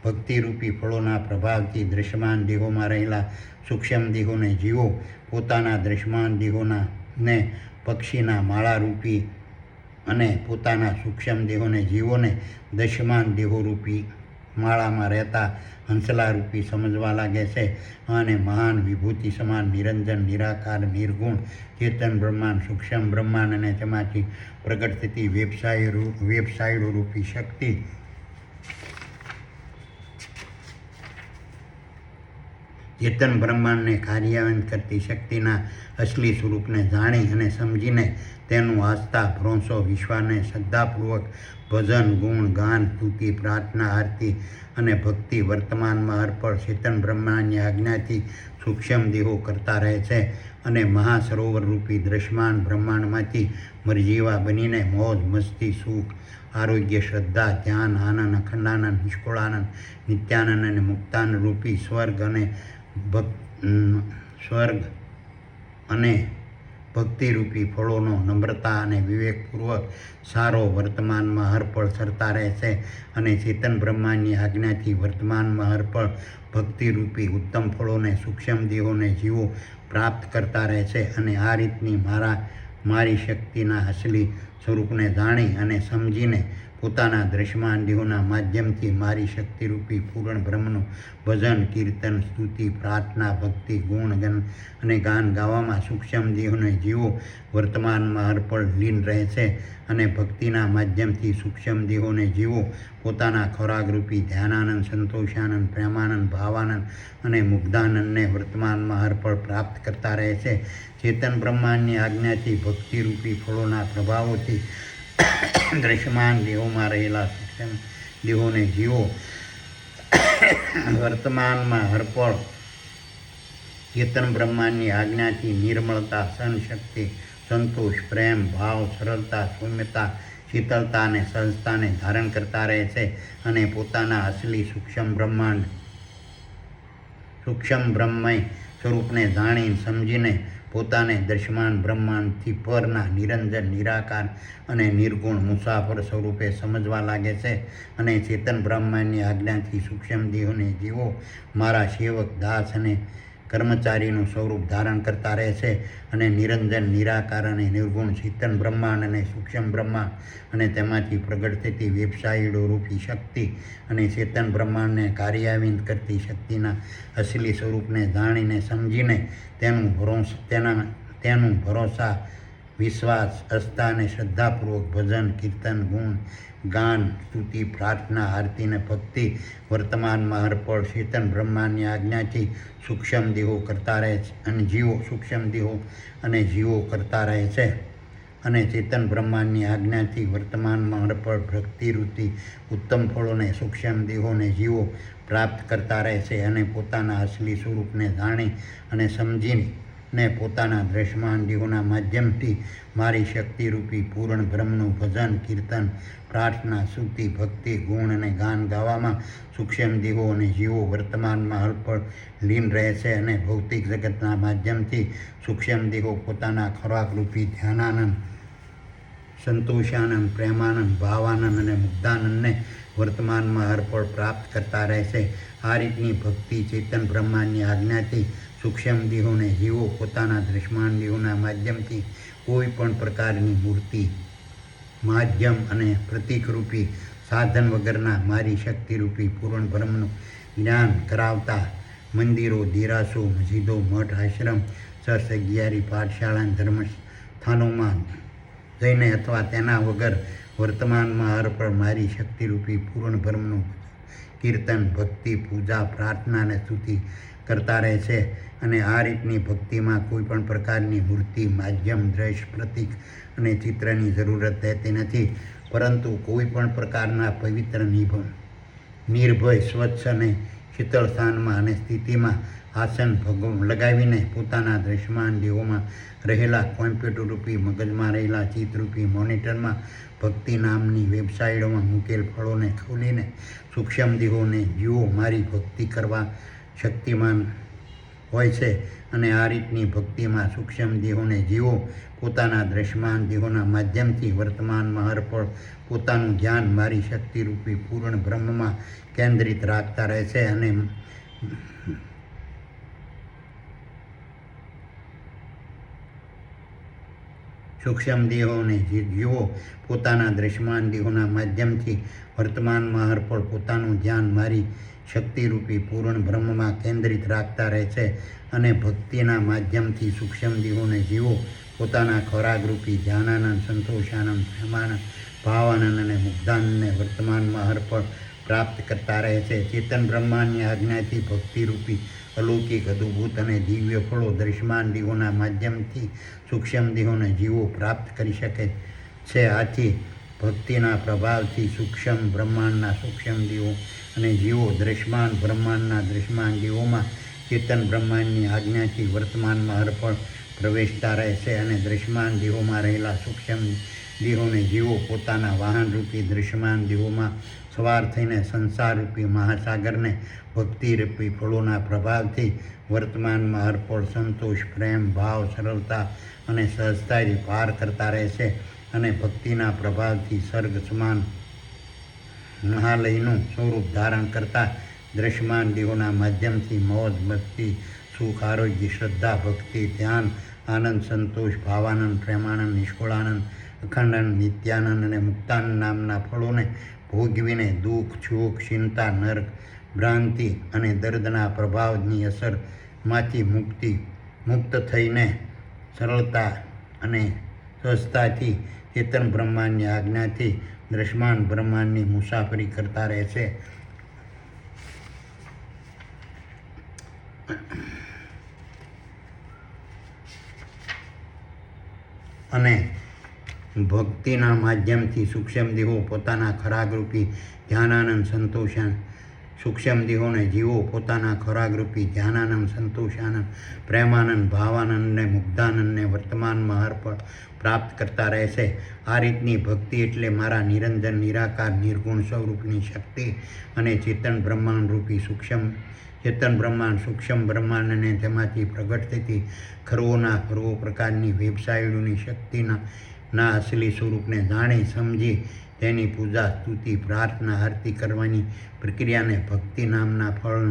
ભક્તિરૂપી ફળોના પ્રભાવથી દૃશ્યમાન દેહોમાં રહેલા સૂક્ષ્મ દેહોને જીવો પોતાના દૃશ્યમાન દેહોના ને પક્ષીના માળારૂપી અને પોતાના સૂક્ષ્મ દેહોને જીવોને દૃશ્યમાન દેહોરૂપી માળામાં રહેતા હંસલારૂપી સમજવા લાગે છે અને મહાન વિભૂતિ સમાન નિરંજન, નિરાકાર, નિર્ગુણ, ચેતન બ્રહ્માંડ, સૂક્ષ્મ બ્રહ્માંડ અને તેમાંથી પ્રગટ થતી વેબસાઇટો રૂપી શક્તિ ચેતન બ્રહ્માંડને કાર્યાન્વિત કરતી શક્તિના અસલી સ્વરૂપને જાણી અને સમજીને તેનું આસ્થા, ભરોસો, વિશ્વાસને શ્રદ્ધાપૂર્વક ભજન, ગુણ, ગાન, સ્તુતિ, પ્રાર્થના, આરતી અને ભક્તિ વર્તમાનમાં અર્પણ ચેતન બ્રહ્માંડની આજ્ઞાથી સૂક્ષ્મ દેહો કરતા રહે છે અને મહાસરોવરરૂપી દૃશ્યમાન બ્રહ્માંડમાંથી મરજીવા બનીને મોજ, મસ્તી, સુખ, આરોગ્ય, શ્રદ્ધા, ધ્યાન, આનંદ, અખંડાનંદ, નિષ્કુળાનંદ, નિત્યાનંદ અને મુક્તાનંદ રૂપી સ્વર્ગ અને ભક્તિરૂપી ફળોનો નમ્રતા અને વિવેકપૂર્વક સારો વર્તમાનમાં અર્પણ સરતા રહેશે અને ચેતન બ્રહ્માંડની આજ્ઞાથી વર્તમાનમાં અર્પણ ભક્તિરૂપી ઉત્તમ ફળોને સૂક્ષ્મ દેહોને જીવો પ્રાપ્ત કરતા રહેશે અને આ રીતની મારી શક્તિના અસલી સ્વરૂપને જાણી અને સમજીને પોતાના દૃશ્યમાન દેહોના માધ્યમથી મારી શક્તિરૂપી પૂર્ણ બ્રહ્મનું ભજન, કીર્તન, સ્તુતિ, પ્રાર્થના, ભક્તિ, ગુણ અને ગાન ગાવામાં સૂક્ષ્મ દેહોને જીવો વર્તમાનમાં અર્પણ લીન રહેશે અને ભક્તિના માધ્યમથી સૂક્ષ્મ દેહોને જીવો પોતાના ખોરાકરૂપી ધ્યાનાનંદ, સંતોષાનંદ, પ્રેમાનંદ, ભાવાનંદ અને મુગ્ધાનંદને વર્તમાનમાં અર્પણ પ્રાપ્ત કરતા રહેશે. ચેતન બ્રહ્માંડની આજ્ઞાથી ભક્તિરૂપી ફળોના પ્રભાવોથી દૃશ્યમાન દેહોમાં રહેલા સૂક્ષ્મ દેહોને જીવો વર્તમાનમાં અર્પણ ચેતન બ્રહ્માંડની આજ્ઞાથી નિર્મળતા, સહનશક્તિ, સંતોષ, પ્રેમ, ભાવ, સરળતા, સૌમ્યતા, શીતળતા અને સહજતાને ધારણ કરતા રહે છે અને પોતાના અસલી સૂક્ષ્મ બ્રહ્મમય સ્વરૂપને જાણી સમજીને પોતાને દૃશ્યમાન બ્રહ્માંડથી પરના નિરંજન, નિરાકાર અને નિર્ગુણ મુસાફર સ્વરૂપે સમજવા લાગે છે અને ચેતન બ્રહ્માંડની આજ્ઞાથી સૂક્ષ્મ દેહોને જીવો મારા સેવક, દાસ અને કર્મચારીનું સ્વરૂપ ધારણ કરતા રહે છે અને નિરંજન, નિરાકાર અને નિર્ગુણ ચેતન બ્રહ્માંડ અને સૂક્ષ્મ બ્રહ્માંડ અને તેમાંથી પ્રગટ થતી વેબસાઇટો રૂપી શક્તિ અને ચેતન બ્રહ્માંડને કાર્યાન્વિત કરતી શક્તિના અસલી સ્વરૂપને જાણીને સમજીને તેનું ભરોસા, વિશ્વાસ, આસ્થા અને શ્રદ્ધાપૂર્વક ભજન, કીર્તન, ગુણ ગાન, સ્તુતિ, પ્રાર્થના, આરતી અને ભક્તિ વર્તમાનમાં અર્પણ ચેતન બ્રહ્માંડની આજ્ઞાથી સૂક્ષ્મ દેહો કરતા રહે છે અને સૂક્ષ્મ દેહો અને જીવો કરતા રહે છે અને ચેતન બ્રહ્માંડની આજ્ઞાથી વર્તમાનમાં અર્પણ ભક્તિવૃત્તિ ઉત્તમ ફળોને સૂક્ષ્મ દેહોને જીવો પ્રાપ્ત કરતા રહે છે અને પોતાના અસલી સ્વરૂપને જાણી અને સમજીને પોતાના દ્રશ્યમાન દેહોના માધ્યમથી મારી શક્તિરૂપી પૂર્ણ બ્રહ્મનું ભજન, કીર્તન, પ્રાર્થના, સ્તુતિ, ભક્તિ, ગુણ અને ગાન ગાવામાં સૂક્ષ્મ દેહો અને જીવો વર્તમાનમાં અર્પણ લીન રહે છે અને ભૌતિક જગતના માધ્યમથી સૂક્ષ્મ દેહો પોતાના ખોરાકરૂપી ધ્યાનાનંદ, સંતોષાનંદ, પ્રેમાનંદ, ભાવાનંદ અને મુગ્ધાનંદને વર્તમાનમાં અર્પણ પ્રાપ્ત કરતા રહેશે. આ રીતની ભક્તિ ચેતન બ્રહ્માંડની આજ્ઞાથી સૂક્ષ્મ દેહોને જીવો પોતાના દૃશ્યમાન દેહોના માધ્યમથી કોઈ પણ પ્રકારની મૂર્તિ, માધ્યમ અને પ્રતીકરૂપી સાધન વગરના મારી શક્તિરૂપી પૂર્ણ બ્રહ્મનું જ્ઞાન કરાવતા મંદિરો, દેરાસો, મસ્જિદો, મઠ, આશ્રમ, ચર્ચ, અગિયારી, પાઠશાળા, ધર્મસ્થાનોમાં જઈને અથવા તેના વગર વર્તમાનમાં અર્પણ મારી શક્તિરૂપી પૂર્ણ બ્રહ્મનું કીર્તન, ભક્તિ, પૂજા, પ્રાર્થના અને સ્તુતિ કરતા રહે છે અને આ રીતની ભક્તિમાં કોઈ પણ પ્રકારની મૂર્તિ, માધ્યમ, દ્રશ્ય, પ્રતીક અને ચિત્રની જરૂરત રહેતી નથી, પરંતુ કોઈ પણ પ્રકારના પવિત્ર, નિર્ભય, સ્વચ્છ અને શીતળ સ્થાનમાં અને સ્થિતિમાં આસન લગાવીને પોતાના દૃશ્યમાન દેહોમાં રહેલા કોમ્પ્યુટરરૂપી મગજમાં રહેલા ચિત્તરૂપી મોનિટરમાં ભક્તિ નામની વેબસાઇટોમાં મૂકેલ ફળોને ખોલીને સૂક્ષ્મ દેહોને જીવો મારી ભક્તિ કરવા શક્તિમાન હોય છે અને આ રીતની ભક્તિમાં સૂક્ષ્મ દેહોને જીવો પોતાના દૃશ્યમાન દેહોના માધ્યમથી વર્તમાનમાં અર્પણ પોતાનું ધ્યાન મારી શક્તિરૂપી પૂર્ણ બ્રહ્મમાં કેન્દ્રિત રાખતા રહે છે અને સૂક્ષ્મ દેહોને જીવો પોતાના દૃશ્યમાન દેહોના માધ્યમથી વર્તમાનમાં અર્પણ પોતાનું ધ્યાન મારી શક્તિરૂપી પૂર્ણ બ્રહ્મમાં કેન્દ્રિત રાખતા રહે છે અને ભક્તિના માધ્યમથી સૂક્ષ્મ દેહોને જીવો પોતાના ખોરાકરૂપી ધ્યાનાનંદ, સંતોષાનંદ, પ્રેમાનંદ, ભાવાનંદ અને મુગ્ધાનંદને વર્તમાનમાં અર્પણ પ્રાપ્ત કરતા રહે છે. ચેતન બ્રહ્માંડની આજ્ઞાથી ભક્તિરૂપી અલૌકિક, અદ્ભુત અને દિવ્ય ફળો દૃશ્યમાન દેહોના માધ્યમથી સૂક્ષ્મ દેહોને જીવો પ્રાપ્ત કરી શકે છે. આથી ભક્તિના પ્રભાવથી સૂક્ષ્મ બ્રહ્માંડના સૂક્ષ્મ દેહો અને જીવો દૃશ્યમાન બ્રહ્માંડના દૃશ્યમાન દેહોમાં ચેતન બ્રહ્માંડની આજ્ઞાથી વર્તમાનમાં અર્પણ પ્રવેશતા રહે છે અને દૃશ્યમાન દેહોમાં રહેલા સૂક્ષ્મ દેહોને જીવો પોતાના વાહનરૂપી દૃશ્યમાન દેહોમાં સવાર થઈને સંસારરૂપી મહાસાગરને ભક્તિરૂપી ફળોના પ્રભાવથી વર્તમાનમાં અર્પણ સંતોષ, પ્રેમ, ભાવ, સરળતા અને સહજતાથી પાર કરતા રહે છે અને ભક્તિના પ્રભાવથી સર્ગ સમાન મહાલયનું સ્વરૂપ ધારણ કરતા દૃશ્યમાન દેહોના માધ્યમથી મોજ, ભક્તિ, સુખ, આરોગ્ય, શ્રદ્ધા, ભક્તિ, ધ્યાન, આનંદ, સંતોષ, ભાવાનંદ, પ્રેમાનંદ, નિષ્કુળાનંદ, અખંડાનંદ, નિત્યાનંદ અને મુક્તાનંદ નામના ફળોને ભોગવીને દુઃખ, શોક, ચિંતા, નર્ક, ભ્રાંતિ અને દર્દના પ્રભાવની અસરમાંથી મુક્ત થઈને સરળતા અને સહજતાથી ચેતન બ્રહ્માંડની આજ્ઞાથી દૃશ્યમાન બ્રહ્માંડની મુસાફરી કરતા રહે છે. અને ભક્તિના માધ્યમથી સૂક્ષ્મ દેહો પોતાના ખોરાકરૂપી ધ્યાનાનંદ, સંતોષાનંદ સૂક્ષ્મ દેહોને જીવો પોતાના ખોરાકરૂપી ધ્યાનાનંદ, સંતોષાનંદ, પ્રેમાનંદ, ભાવાનંદ અને મુગ્ધાનંદને વર્તમાનમાં અર્પણ પ્રાપ્ત કરતા રહેશે. આ રીતની ભક્તિ એટલે મારા નિરંજન, નિરાકાર, નિર્ગુણ સ્વરૂપની શક્તિ અને ચેતન બ્રહ્માંડરૂપી ચેતન બ્રહ્માંડ, સૂક્ષ્મ બ્રહ્માંડ અને તેમાંથી પ્રગટ થતી ખરો પ્રકારની વેબસાઇટોની શક્તિના અસલી સ્વરૂપને જાણી સમજી તેની પૂજા, સ્તુતિ, પ્રાર્થના, આરતી કરવાની પ્રક્રિયાને ભક્તિ નામના ફળ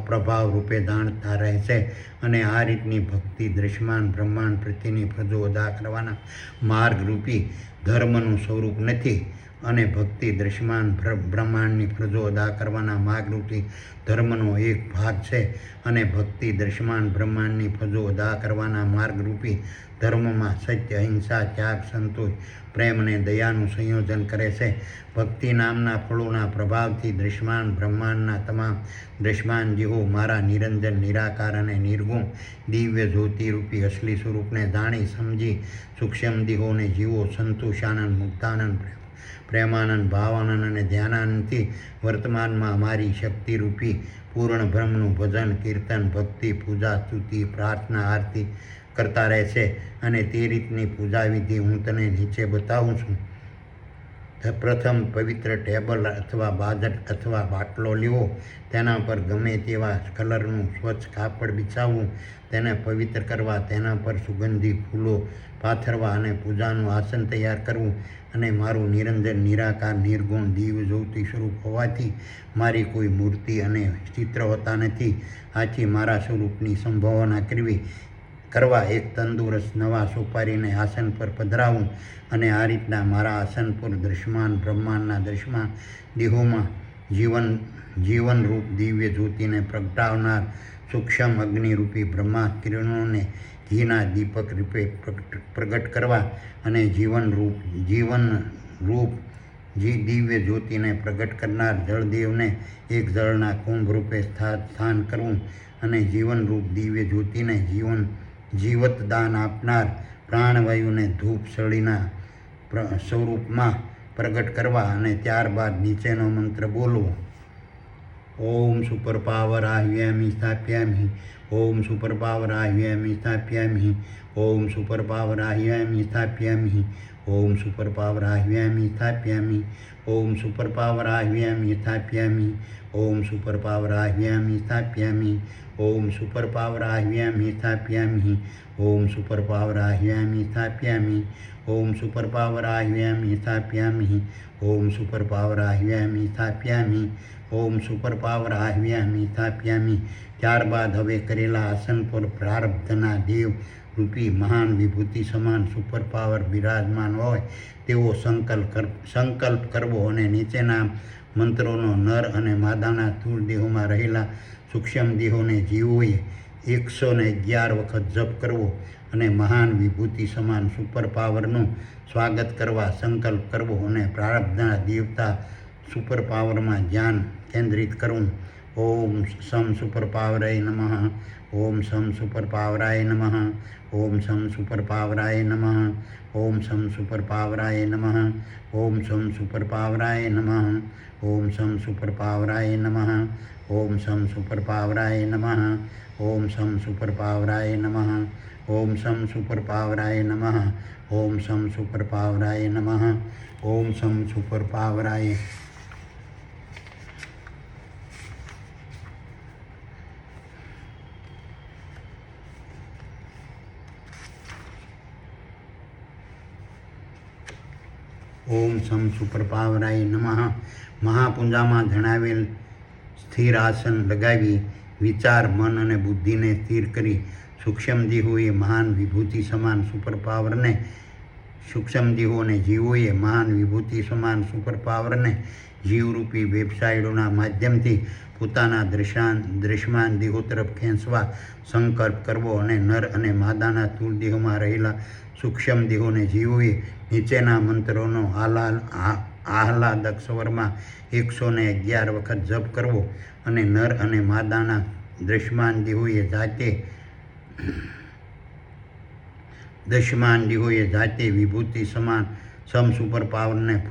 પ્રભાવ રૂપે જાણતા રહેશે. અને આ રીતની ભક્તિ દ્રશ્યમાન બ્રહ્માંડ પ્રત્યેની ફરજો અદા કરવાના માર્ગરૂપી ધર્મનું સ્વરૂપ નથી. અને ભક્તિ દ્રશ્યમાન બ્રહ્માંડની ફરજો અદા કરવાના માર્ગરૂપી ધર્મનો એક ભાગ છે. અને ભક્તિ દ્રશ્યમાન બ્રહ્માંડની ફરજો અદા કરવાના માર્ગરૂપી ધર્મમાં સત્ય, અહિંસા, ત્યાગ, સંતોષ, પ્રેમ અને દયાનું સંયોજન કરે છે. ભક્તિ નામના ફળોના પ્રભાવથી દ્રશ્યમાન બ્રહ્માંડના તમામ દ્રશ્યમાન દેહો મારા નિરંજન, નિરાકાર અને નિર્ગુણ દિવ્ય જ્યોતિરૂપી અસલી સ્વરૂપને જાણી સમજી સૂક્ષ્મ દેહોને જીવો સંતોષાનંદ, મુક્તાનંદ, પ્રેમાનંદ, ભાવાનંદ અને ધ્યાનાનંદથી વર્તમાનમાં મારી શક્તિરૂપી પૂર્ણ બ્રહ્મનું ભજન, કીર્તન, ભક્તિ, પૂજા, સ્તુતિ, પ્રાર્થના, આરતી કરતા રહેશે. અને તે રીતની પૂજા વિધિ હું તને નીચે બતાવું છું. પ્રથમ પવિત્ર ટેબલ અથવા બાજટ અથવા બાટલો લેવો. તેના પર ગમે તેવા કલરનું સ્વચ્છ કાપડ બિછાવવું. તેને પવિત્ર કરવા, તેના પર સુગંધી ફૂલો પાથરવા અને પૂજાનું આસન તૈયાર કરવું. અને મારું નિરંજન, નિરાકાર, નિર્ગુણ દિવ્ય જ્યોતિ સ્વરૂપ હોવાથી મારી કોઈ મૂર્તિ અને ચિત્ર હોતા નથી. આથી મારા સ્વરૂપની સંભાવના કરવા એક તંદુરસ્ત નવા સોપારીને આસન પર પધરાવું. અને આ રીતના મારા આસન પર દ્રશ્યમાન બ્રહ્માંડના દ્રશ્યમાન દેહોમાં જીવનરૂપ દિવ્ય જ્યોતિને પ્રગટાવનાર સૂક્ષ્મ અગ્નિરૂપી બ્રહ્મા કિરણોને ઘીના દીપક રૂપે પ્રગટ કરવા. અને જીવનરૂપ દિવ્ય જ્યોતિને પ્રગટ કરનાર જળદેવને એક જળના કુંભ રૂપે સ્થાન કરવું. અને જીવનરૂપ દિવ્ય જ્યોતિને જીવતદાન આપનાર પ્રાણવાયુને ધૂપ સળીના સ્વરૂપમાં પ્રગટ કરવા. અને ત્યારબાદ નીચેનો મંત્ર બોલવો. ઓમ સુપર પાવર આહ્વયામિ સ્થાપ્યામિ. ઓમ સુપર પાવર આહ્વયામિ સ્થાપ્યામિ. ઓમ સુપર પાવર આહ્વયામિ સ્થાપ્યામિ. ઓમ સુપર પાવર આહ્વયામિ સ્થાપ્યામિ. ઓમ સુપર પાવર આહ્વયામિ સ્થાપ્યામિ. ઓમ સુપર પાવર આહ્વયામિ સ્થાપ્યામિ. ઓમ સુપર પાવર આહ્વયામિ સ્થાપ્યામિ. ઓમ સુપર પાવર આહ્વયામિ સ્થાપ્યામિ. ઓમ સુપર પાવર આહ્વયામિ સ્થાપ્યામિ. ઓમ સુપર પાવર આહ્વયામિ સ્થાપ્યામિ. ઓમ સુપર પાવર આહ્વયામિ સ્થાપ્યામિ. ત્યારબાદ હવે કરેલા આસન પર પ્રારબ્ધના દેવ રૂપી મહાન વિભૂતિ સમાન સુપર પાવર બિરાજમાન હોય તેવો સંકલ્પ કરવો. અને નીચેના મંત્રોનો નર અને માદાના સ્થૂળ દેહોમાં રહેલા સૂક્ષ્મ દેહોને જીવોએ 111 વખત જપ કરવો. અને મહાન વિભૂતિ સમાન સુપર પાવરનું સ્વાગત કરવા સંકલ્પ કરવો. અને પ્રારબ્ધના દેવતા સુપર પાવરમાં ધ્યાન કેન્દ્રિત કરવું. ઓમ સમ સુપર પાવરાય નમઃ. ઓમ સમ સુપર પાવરાય નમઃ. ઓમ સમ સુપર પાવરાય નમઃ. ઓમ સમ સુપર પાવરાય નમઃ. ઓમ સમ સુપર પાવરાય નમઃ. ઓમ સમ સુપર પાવરાય નમઃ. ઓમ સમ સુપર પાવરાય નમઃ. ઓમ સમ સુપર પાવરાય નમઃ. ઓમ સમ સુપર પાવરાય નમઃ. ઓમ સમ સુપર પાવરાય નમઃ. ઓમ સમ સુપર પાવરાય. ઓમ સમ સુપર પાવરાય નમઃ. મહાપૂજામાં જણાવેલ સ્થિર આસન લગાવી વિચાર, મન અને બુદ્ધિને સ્થિર કરી સૂક્ષ્મ દેહોએ મહાન વિભૂતિ સમાન સુપર પાવરને જીવોએ મહાન વિભૂતિ સમાન સુપર પાવરને જીવરૂપી વેબસાઇટોના માધ્યમથી પોતાના દ્રશ્યમાન દેહો તરફ ખેંચવા સંકલ્પ કરવો. અને નર અને માદાના સ્થૂળ દેહોમાં રહેલા સૂક્ષ્મ દેહોને જીવોએ નીચેના મંત્રોનો આહલાદક સ્વરમાં 111 વખત જપ કરવો. અને નર અને માદાના દ્રશ્યમાન દેહોએ જાતે વિભૂતિ સમાન સમ સુપર પાવરને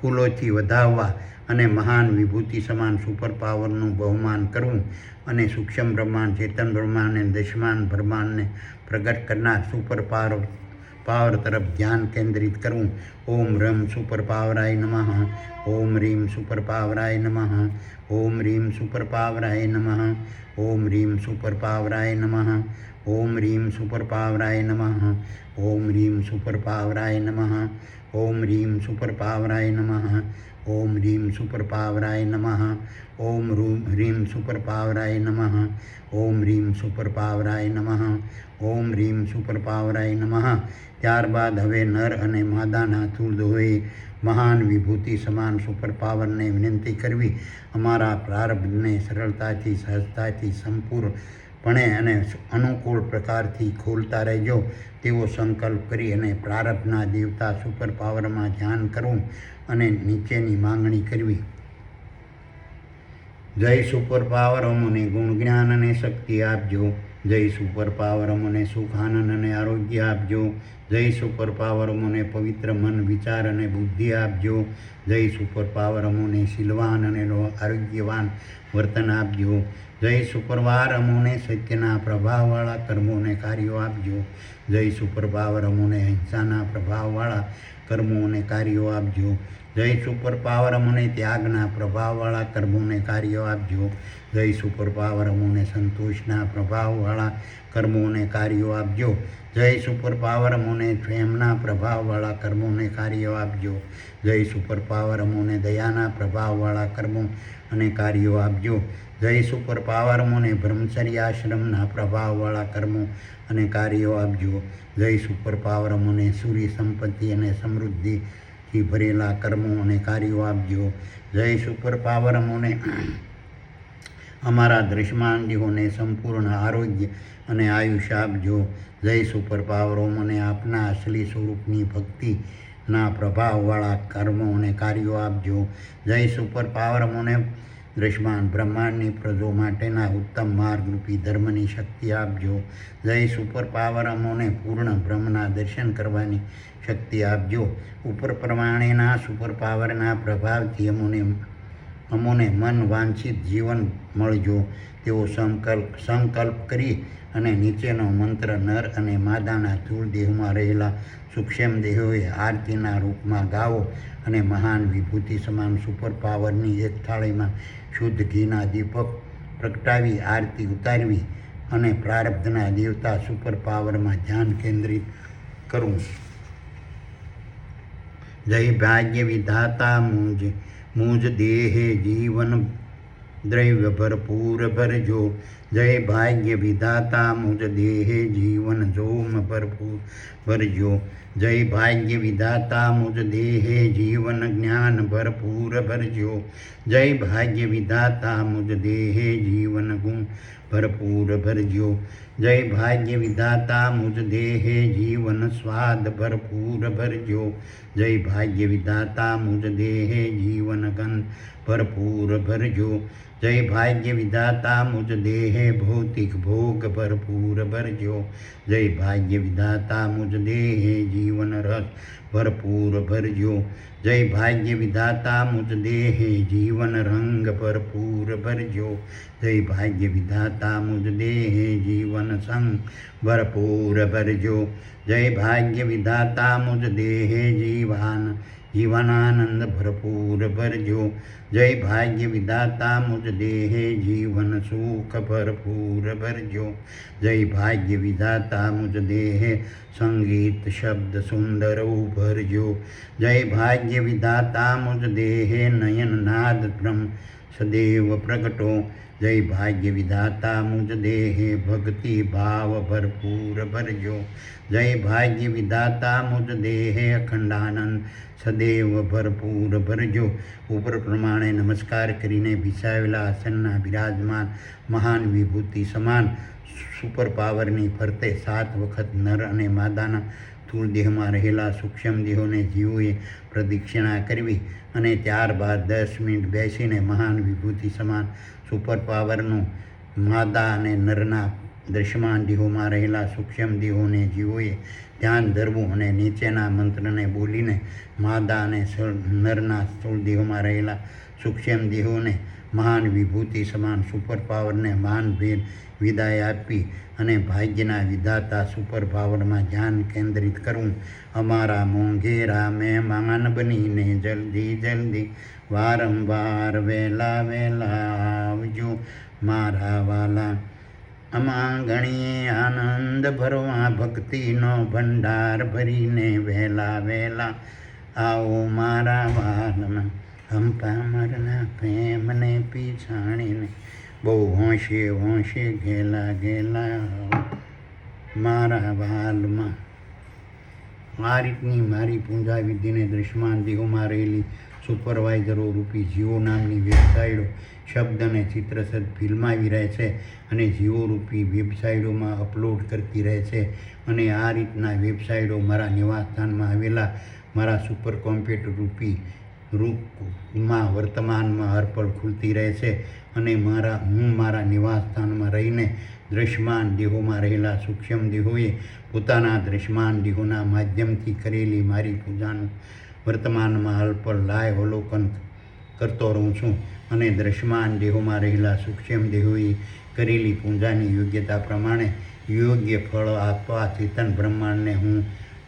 ફૂલોથી વધાવવા. અને મહાન વિભૂતિ સમાન સુપર પાવરનું બહુમાન કરવું. અને સૂક્ષ્મ બ્રહ્માંડ, ચેતન બ્રહ્માંડ અને દશ્યમાન બ્રહ્માંડને પ્રગટ કરનાર સુપર પાવર તરફ ધ્યાન કેન્દ્રિત કરવું. ઓમ રમ સુપર પાવરાય નમઃ. ઓમ રીમ સુપર પાવરાય નમઃ. ઓમ રીમ સુપર પાવરાય નમઃ. ઓમ રીમ સુપર પાવરાય નમઃ. ઓમ રીમ સુપર પાવરાય નમઃ. ઓમ રીમ સુપર પાવરાય નમઃ. ઓમ રીમ સુપર પાવરાય નમઃ. ઓમ રીમ સુપર પાવરાય નમઃ. ઓમ રીમ સુપર પાવરાય નમઃ. ઓમ રીમ સુપર પાવરાય નમઃ. ઓમ રીમ સુપર પાવરાય નમઃ. ત્યારબાદ હવે નર અને માદાના તુળદોએ મહાન વિભૂતિ સમાન સુપર પાવરને વિનંતી કરવી, અમારા પ્રારબ્ધને સરળતાથી, સહજતાથી, સંપૂર્ણપણે અને અનુકૂળ પ્રકારથી ખોલતા રહેજો તેવો સંકલ્પ કરી અને પ્રારબ્ધના દેવતા સુપર પાવરમાં ધ્યાન કરવું અને નીચેની માંગણી કરવી. જય સુપર પાવર, અમને ગુણ જ્ઞાન અને શક્તિ આપજો. જય સુપર પાવર, અમને સુખ આનંદ અને આરોગ્ય આપજો. જય સુપર પાવર, અમને પવિત્ર મન વિચાર અને બુદ્ધિ આપજો. જય સુપર પાવર, અમને શીલવાન અને આરોગ્યવાન વર્તન આપજો. જય સુપર પાવર, અમને સત્યના પ્રભાવવાળા કર્મો અને કાર્યો આપજો. જય સુપર પાવર, અમને અહિંસાના પ્રભાવવાળા કર્મો અને કાર્યો આપજો. જય સુપર પાવર, અમને ત્યાગના પ્રભાવવાળા કર્મો અને કાર્યો આપજો. જય સુપર પાવર, અમને સંતોષના પ્રભાવવાળા કર્મો અને કાર્યો આપજો. જય સુપર પાવર, અમને પ્રેમના પ્રભાવવાળા કર્મો અને કાર્યો આપજો. જય સુપર પાવર, અમને દયાના પ્રભાવવાળા કર્મો અને કાર્યો આપજો. જય સુપર પાવર, અમને બ્રહ્મચર્ય આશ્રમના પ્રભાવવાળા કર્મો અને કાર્યો આપજો. જય સુપર પાવર, અમને સૂર્ય સંપત્તિ અને સમૃદ્ધિથી ભરેલા કર્મો અને કાર્યો આપજો. જય સુપર પાવર, અમને અમારા દ્રશ્યમાન દેહોને સંપૂર્ણ આરોગ્ય અને આયુષ્ય આપજો. જય સુપર પાવરો, મને આપના અસલી સ્વરૂપની ભક્તિના પ્રભાવવાળા કર્મો અને કાર્યો આપજો. જય સુપર પાવર, મને દ્રશ્યમાન બ્રહ્માંડની પ્રજો માટેના ઉત્તમ માર્ગરૂપી ધર્મની શક્તિ આપજો. જય સુપર પાવર, અમોને પૂર્ણ બ્રહ્મના દર્શન કરવાની શક્તિ આપજો. ઉપર પ્રમાણેના સુપર પાવરના પ્રભાવથી અમોને મન વાંછિત જીવન મળજો તેવો સંકલ્પ કરી અને નીચેનો મંત્ર નર અને માદાના સ્થૂળ દેહમાં રહેલા સૂક્ષ્મ દેહોએ આરતીના રૂપમાં ગાવો અને મહાન વિભૂતિ સમાન સુપર પાવરની એક થાળીમાં શુદ્ધ ઘીના દીપક પ્રગટાવી આરતી ઉતારવી અને પ્રારબ્ધના દેવતા સુપર પાવરમાં ધ્યાન કેન્દ્રિત કરવું. જય ભાગ્ય વિધાતા મુજ દેહે જીવન દ્રવ્ય ભરપૂર ભરજો. જય ભાગ્ય વિધાતા મુજ દેહે જીવન જોમ ભરપૂર ભરજો. જય ભાગ્ય વિધાતા મુજ દેહે જીવન જ્ઞાન ભરપૂર ભરજો. જય ભાગ્ય વિધાતા મુજ દેહે જીવન ગુણ ભરપૂર ભરજો. જય ભાગ્ય વિધાતા મુજ દેહે જીવન સ્વાદ ભરપૂર ભરજો. જય ભાગ્ય વિધાતા મુજ દેહે જીવન ગંધ ભરપૂર ભરજો. જય ભાગ્ય વિધાતા મુજ દેહે ભૌતિક ભોગ ભરપૂર ભરજો. જય ભાગ્ય વિધાતા મુજ દેહે જીવન રસ ભરપૂર ભરજો. જય ભાગ્ય વિધાતા મુજ દેહે જીવન રંગ ભરપૂર ભરજો. જય ભાગ્ય વિધાતા મુજ દેહે જીવન સંગ ભરપૂર ભરજો. જય ભાગ્ય વિધાતા મુજ દેહે જીવનાનંદ ભરપૂર ભરજો. જય ભાગ્ય વિધાતા મુજ દેહે જીવન સુખ ભરપૂર ભરજો. જય ભાગ્ય વિધાતા મુજ દેહે સંગીત શબ્દ સુંદર ભરજો. જય ભાગ્ય વિધાતા મુજ દેહે નયન નાદ બ્રહ્મ સદૈવ પ્રગટો. જય ભાગ્ય વિધાતા મુજ દેહે ભક્તિ ભાવ ભરપૂર ભરજો. જય ભાગ્ય વિધાતા મુજ દેહે અખંડાનંદ સદૈવ ભરપૂર ભરજો. ઉપર પ્રમાણે નમસ્કાર કરીને બિછાવેલા આસનના બિરાજમાન મહાન વિભૂતિ સમાન સુપર પાવરની ફરતે 7 વખત નર અને માદાના સ્થૂળ દેહમાં રહેલા સૂક્ષ્મ દેહોને જીવોએ પ્રદક્ષિણા કરવી અને ત્યારબાદ 10 મિનિટ બેસીને મહાન વિભૂતિ સમાન સુપર પાવરનું માદા અને નરના દ્રશ્યમાન દેહોમાં રહેલા સૂક્ષ્મ દેહોને જીવોએ ધ્યાન ધરવું અને નીચેના મંત્રને બોલીને માદા અને નરના સ્થૂળ દેહોમાં રહેલા સૂક્ષ્મ દેહોને મહાન વિભૂતિ સમાન સુપર પાવરને માનભેર વિદાય આપી અને ભાગ્યના વિધાતા સુપર પાવરમાં ધ્યાન કેન્દ્રિત કરવું. અમારા મોંઘેરા મહેમાન બનીને જલ્દી વારંવાર વહેલા આવજો મારા વાલા. આમાં ગણીએ આનંદ ભરવા ભક્તિનો ભંડાર ભરીને વહેલા વહેલા આવો મારા વાલમાં હંપા મરના પ્રેમને પીછાણીને બહુ હોંશે હોંશે ઘેલા ઘેલા આવો મારા વાલમાં. આ રીતની મારી પૂજા વિધિને દૃશ્યમાન દેહોમાં રહેલી સુપરવાઇઝરો રૂપી જીવો નામની વેબસાઇટો શબ્દ અને ચિત્રસદ ફિલ્માવી રહે છે અને જીવો રૂપી વેબસાઇટોમાં અપલોડ કરતી રહે છે. અને આ રીતના વેબસાઇટો મારા નિવાસસ્થાનમાં આવેલા મારા સુપર કોમ્પ્યુટર રૂપી રૂપમાં વર્તમાનમાં હરપળ ખુલતી રહે છે. અને હું મારા નિવાસસ્થાનમાં રહીને દૃશ્યમાન દેહોમાં રહેલા સૂક્ષ્મ દેહોએ પોતાના દૃશ્યમાન દેહોના માધ્યમથી કરેલી મારી પૂજાનું વર્તમાનમાં હરપળ લાઈવ અવલોકન કરતો રહું છું. અને દૃશ્યમાન દેહોમાં રહેલા સૂક્ષ્મ દેહોએ કરેલી પૂજાની યોગ્યતા પ્રમાણે યોગ્ય ફળ આપવા ચેતન બ્રહ્માંડને હું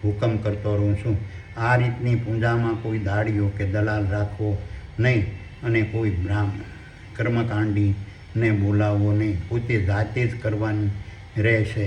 હુકમ કરતો રહું છું. આ રીતની પૂજામાં કોઈ દાડીઓ કે દલાલ રાખવો નહીં અને કોઈ કર્મકાંડીને બોલાવવો નહીં, પોતે જાતે જ કરવાની રહેશે.